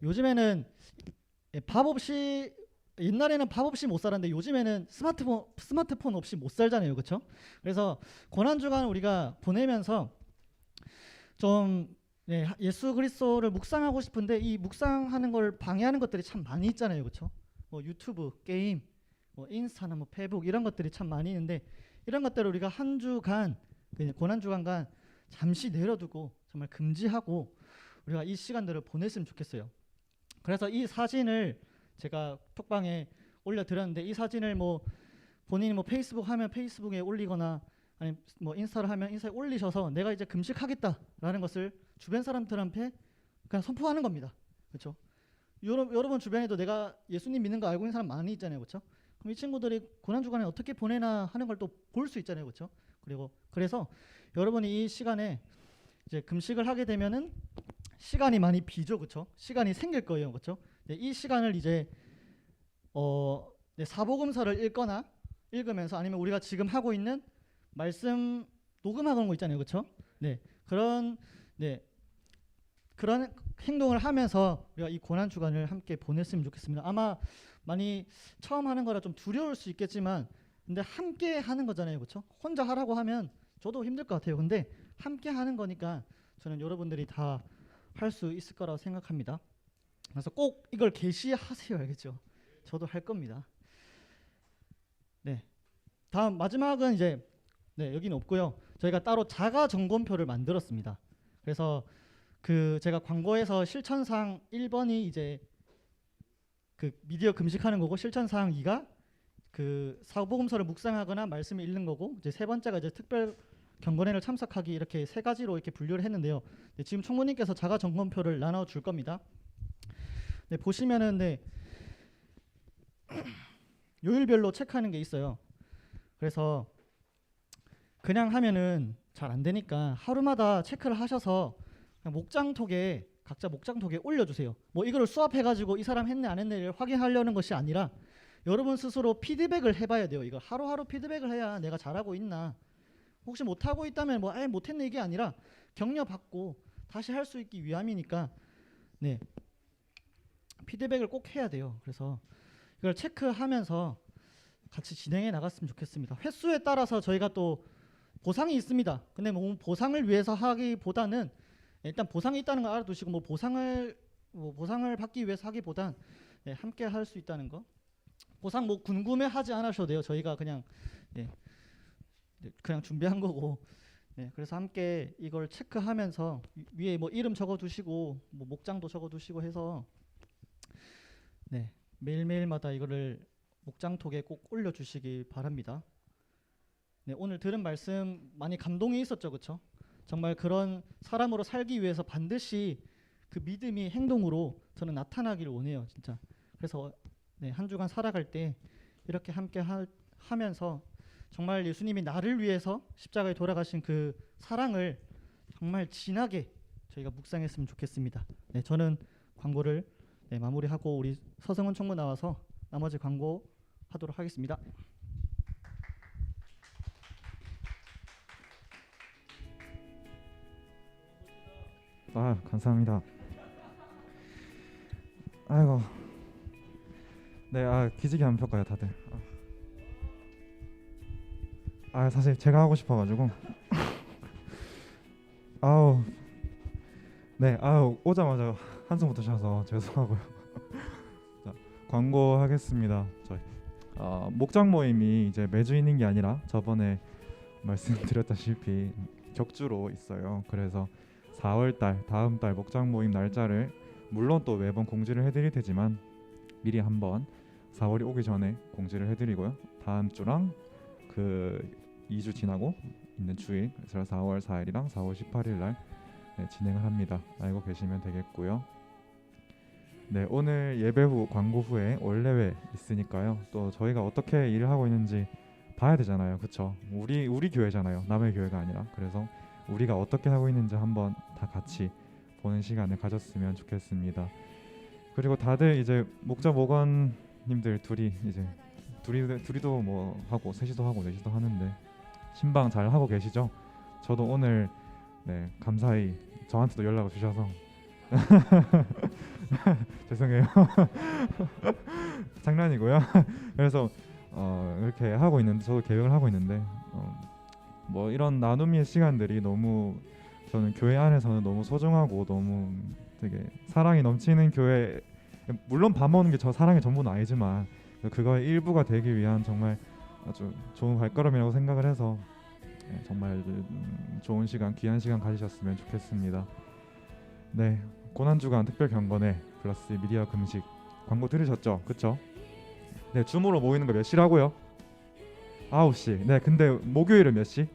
Speaker 7: 요즘에는 밥 없이, 옛날에는 밥 없이 못 살았는데 요즘에는 스마트폰 없이 못 살잖아요, 그렇죠? 그래서 고난주간 우리가 보내면서 좀 예수 그리스도를 묵상하고 싶은데 이 묵상하는 걸 방해하는 것들이 참 많이 있잖아요, 그렇죠? 뭐 유튜브, 게임, 뭐 인스타나 뭐 페이북 이런 것들이 참 많이 있는데, 이런 것들을 우리가 한 주간 고난주간간 잠시 내려두고 정말 금지하고 우리가 이 시간들을 보냈으면 좋겠어요. 그래서 이 사진을 제가 톡방에 올려드렸는데, 이 사진을 뭐 본인이 뭐 페이스북 하면 페이스북에 올리거나 아니면 뭐 인스타를 하면 인스타에 올리셔서 내가 이제 금식하겠다라는 것을 주변 사람들한테 그냥 선포하는 겁니다. 그렇죠? 여러분 주변에도 내가 예수님 믿는 거 알고 있는 사람 많이 있잖아요, 그렇죠? 그럼 이 친구들이 고난주간에 어떻게 보내나 하는 걸 또 볼 수 있잖아요, 그렇죠? 그래서 여러분이 이 시간에 이제 금식을 하게 되면은 시간이 많이 비죠, 그렇죠? 시간이 생길 거예요, 그렇죠? 이 시간을 이제 사복음서를 읽으면서 아니면 우리가 지금 하고 있는 말씀 녹음하는 거 있잖아요, 그렇죠? 그런 행동을 하면서 우리가 이 고난 주간을 함께 보냈으면 좋겠습니다. 아마 많이 처음 하는 거라 좀 두려울 수 있겠지만, 근데 함께 하는 거잖아요, 그렇죠? 혼자 하라고 하면 저도 힘들 것 같아요. 근데 함께 하는 거니까 저는 여러분들이 다 할 수 있을 거라고 생각합니다. 그래서 꼭 이걸 계시하세요, 알겠죠? 저도 할 겁니다. 다음 마지막은 이제 여기는 없고요. 저희가 따로 자가 점검표를 만들었습니다. 그래서 제가 광고에서 실천사항 1번이 이제 그 미디어 금식하는 거고, 실천사항 2가 그 사복음서를 묵상하거나 말씀을 읽는 거고, 이제 세 번째가 이제 특별 경건회를 참석하기, 이렇게 세 가지로 이렇게 분류를 했는데요. 지금 총무님께서 자가 점검표를 나눠 줄 겁니다. 보시면은 요일별로 체크하는 게 있어요. 그래서 그냥 하면은 잘 안 되니까 하루마다 체크를 하셔서 그냥 각자 목장톡에 올려주세요. 뭐 이거를 수합해가지고 이 사람 했네 안 했네를 확인하려는 것이 아니라 여러분 스스로 피드백을 해봐야 돼요. 이거 하루하루 피드백을 해야 내가 잘하고 있나, 혹시 못하고 있다면 뭐 못했네 이게 아니라 격려받고 다시 할 수 있기 위함이니까 피드백을 꼭 해야 돼요. 그래서 이걸 체크하면서 같이 진행해 나갔으면 좋겠습니다. 횟수에 따라서 저희가 또 보상이 있습니다. 근데 뭐 보상을 위해서 하기보다는 일단 보상이 있다는 걸 알아두시고, 뭐 보상을 받기 위해서 하기보단 함께 할 수 있다는 거. 보상 뭐 궁금해하지 않으셔도 돼요. 저희가 그냥 준비한 거고. 그래서 함께 이걸 체크하면서 위에 뭐 이름 적어두시고 뭐 목장도 적어두시고 해서 매일매일마다 이거를 목장톡에 꼭 올려주시기 바랍니다. 오늘 들은 말씀 많이 감동이 있었죠, 그렇죠? 정말 그런 사람으로 살기 위해서 반드시 그 믿음이 행동으로 저는 나타나기를 원해요, 진짜. 그래서 한 주간 살아갈 때 이렇게 함께 하면서 정말 예수님이 나를 위해서 십자가에 돌아가신 그 사랑을 정말 진하게 저희가 묵상했으면 좋겠습니다. 저는 광고를 마무리하고 우리 서성훈 총무 나와서 나머지 광고 하도록 하겠습니다.
Speaker 4: 감사합니다. 아이고, 기지개 안 펴까요, 다들? 아 사실 제가 하고 싶어가지고 아우 네 아우 오자마자 한숨부터 쉬어서 죄송하고요. 자, 광고하겠습니다. 저희 목장 모임이 이제 매주 있는 게 아니라 저번에 말씀드렸다시피 격주로 있어요. 그래서 4월달 다음 달 목장 모임 날짜를 물론 또 매번 공지를 해드릴 테지만 미리 한번 4월이 오기 전에 공지를 해드리고요. 다음 주랑 그 2주 지나고 있는 주일, 그래서 4월 4일이랑 4월 18일 날 진행을 합니다. 알고 계시면 되겠고요. 네, 오늘 예배 후 광고 후에 원래회 있으니까요. 또 저희가 어떻게 일을 하고 있는지 봐야 되잖아요. 그쵸? 우리 교회잖아요. 남의 교회가 아니라. 그래서 우리가 어떻게 하고 있는지 한번 다 같이 보는 시간을 가졌으면 좋겠습니다. 그리고 다들 이제 목자 목원님들 둘이 이제 둘이도 뭐 하고 셋이도 하고 넷이도 하는데 신방 잘 하고 계시죠? 저도 오늘 네 감사히 저한테도 연락을 주셔서 죄송해요. 장난이고요. 그래서 이렇게 하고 있는데 저도 계획을 하고 있는데 뭐 이런 나눔의 시간들이 너무 저는 교회 안에서는 너무 소중하고 너무 되게 사랑이 넘치는 교회, 물론 밥 먹는 게 저 사랑의 전부는 아니지만 그거의 일부가 되기 위한 정말 아주 좋은 발걸음이라고 생각을 해서 정말 좋은 시간, 귀한 시간 가지셨으면 좋겠습니다. 네, 고난주간 특별 경건회 플러스 미디어 금식 광고 들으셨죠? 그쵸? 네, 줌으로 모이는 거 몇 시라고요? 9시. 네, 근데 목요일은 몇 시?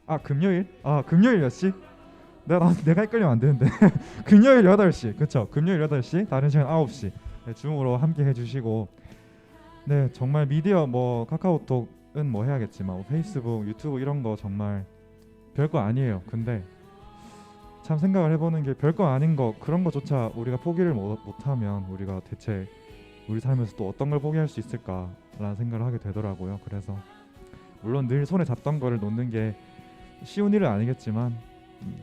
Speaker 4: 아, 금요일? 아, 금요일 몇 시? 내가 헷갈리면 안 되는데. 금요일 8시. 그쵸? 금요일 8시, 다른 시간 9시. 네, 줌으로 함께 해주시고, 네, 정말 미디어 뭐 카카오톡은 뭐 해야겠지만 뭐 페이스북, 유튜브 이런 거 정말 별거 아니에요. 근데 참 생각을 해보는 게 별거 아닌 거, 그런 거조차 우리가 포기를 못하면 우리가 대체 우리 삶에서 또 어떤 걸 포기할 수 있을까라는 생각을 하게 되더라고요. 그래서 물론 늘 손에 잡던 거를 놓는 게 쉬운 일은 아니겠지만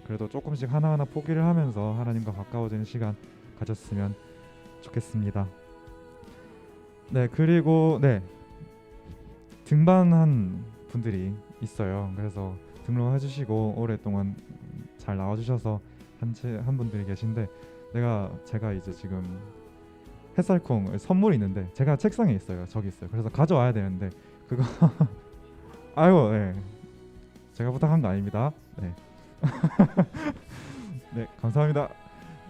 Speaker 4: 그래도 조금씩 하나하나 포기를 하면서 하나님과 가까워지는 시간 가졌으면 좋겠습니다. 네, 그리고 네, 등반한 분들이 있어요. 그래서 등록해 주시고 오랫동안 잘 나와주셔서 한 분들이 계신데 제가 이제 지금 햇살콩 선물이 있는데 제가 책상에 있어요. 저기 있어요. 그래서 가져와야 되는데 그거 아이고, 네, 제가 부탁한 거 아닙니다. 네. 네, 감사합니다.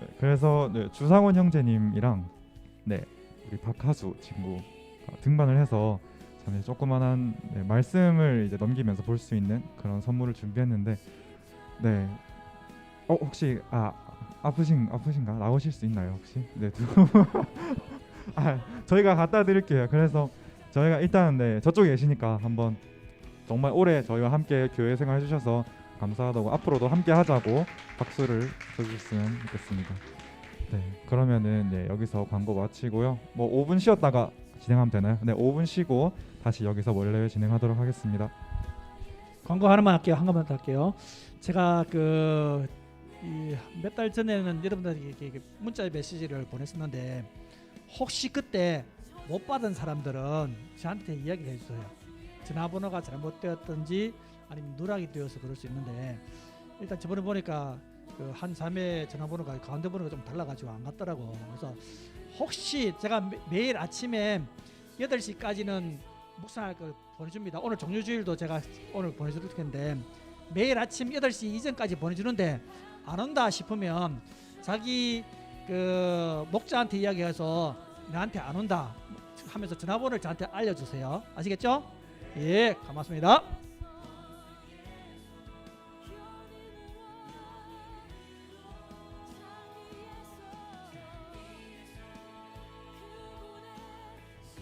Speaker 4: 네, 그래서 네, 주상원 형제님이랑 네, 우리 박하수 친구 등반을 해서 참 조그만한 네, 말씀을 이제 넘기면서 볼 수 있는 그런 선물을 준비했는데 네, 혹시 아프신가? 나오실 수 있나요 혹시? 네, 저희가 갖다 드릴게요. 그래서 저희가 일단 네, 저쪽에 계시니까 한번 정말 오래 저희와 함께 교회 생활 해주셔서 감사하다고 앞으로도 함께 하자고 박수를 쳐주셨으면 좋겠습니다. 네, 그러면은 네, 여기서 광고 마치고요. 뭐 5분 쉬었다가 진행하면 되나요? 네, 5분 쉬고 다시 여기서 원래 진행하도록 하겠습니다.
Speaker 6: 광고 하나만 할게요. 한 번만 더 할게요. 제가 몇 달 전에는 여러분들에게 문자 메시지를 보냈었는데 혹시 그때 못 받은 사람들은 저한테 이야기해 주세요. 전화번호가 잘못되었든지 아니면 누락이 되어서 그럴 수 있는데 일단 저번에 보니까 한 3회 전화번호가 가운데 번호가 좀 달라가지고 안 갔더라고. 그래서 혹시 제가 매일 아침에 8시까지는 묵상할 걸 보내줍니다. 오늘 종료주일도 제가 오늘 보내줄 텐데 매일 아침 8시 이전까지 보내주는데 안 온다 싶으면 자기 목자한테 이야기해서 나한테 안 온다 하면서 전화번호를 저한테 알려주세요. 아시겠죠? 예, 고맙습니다.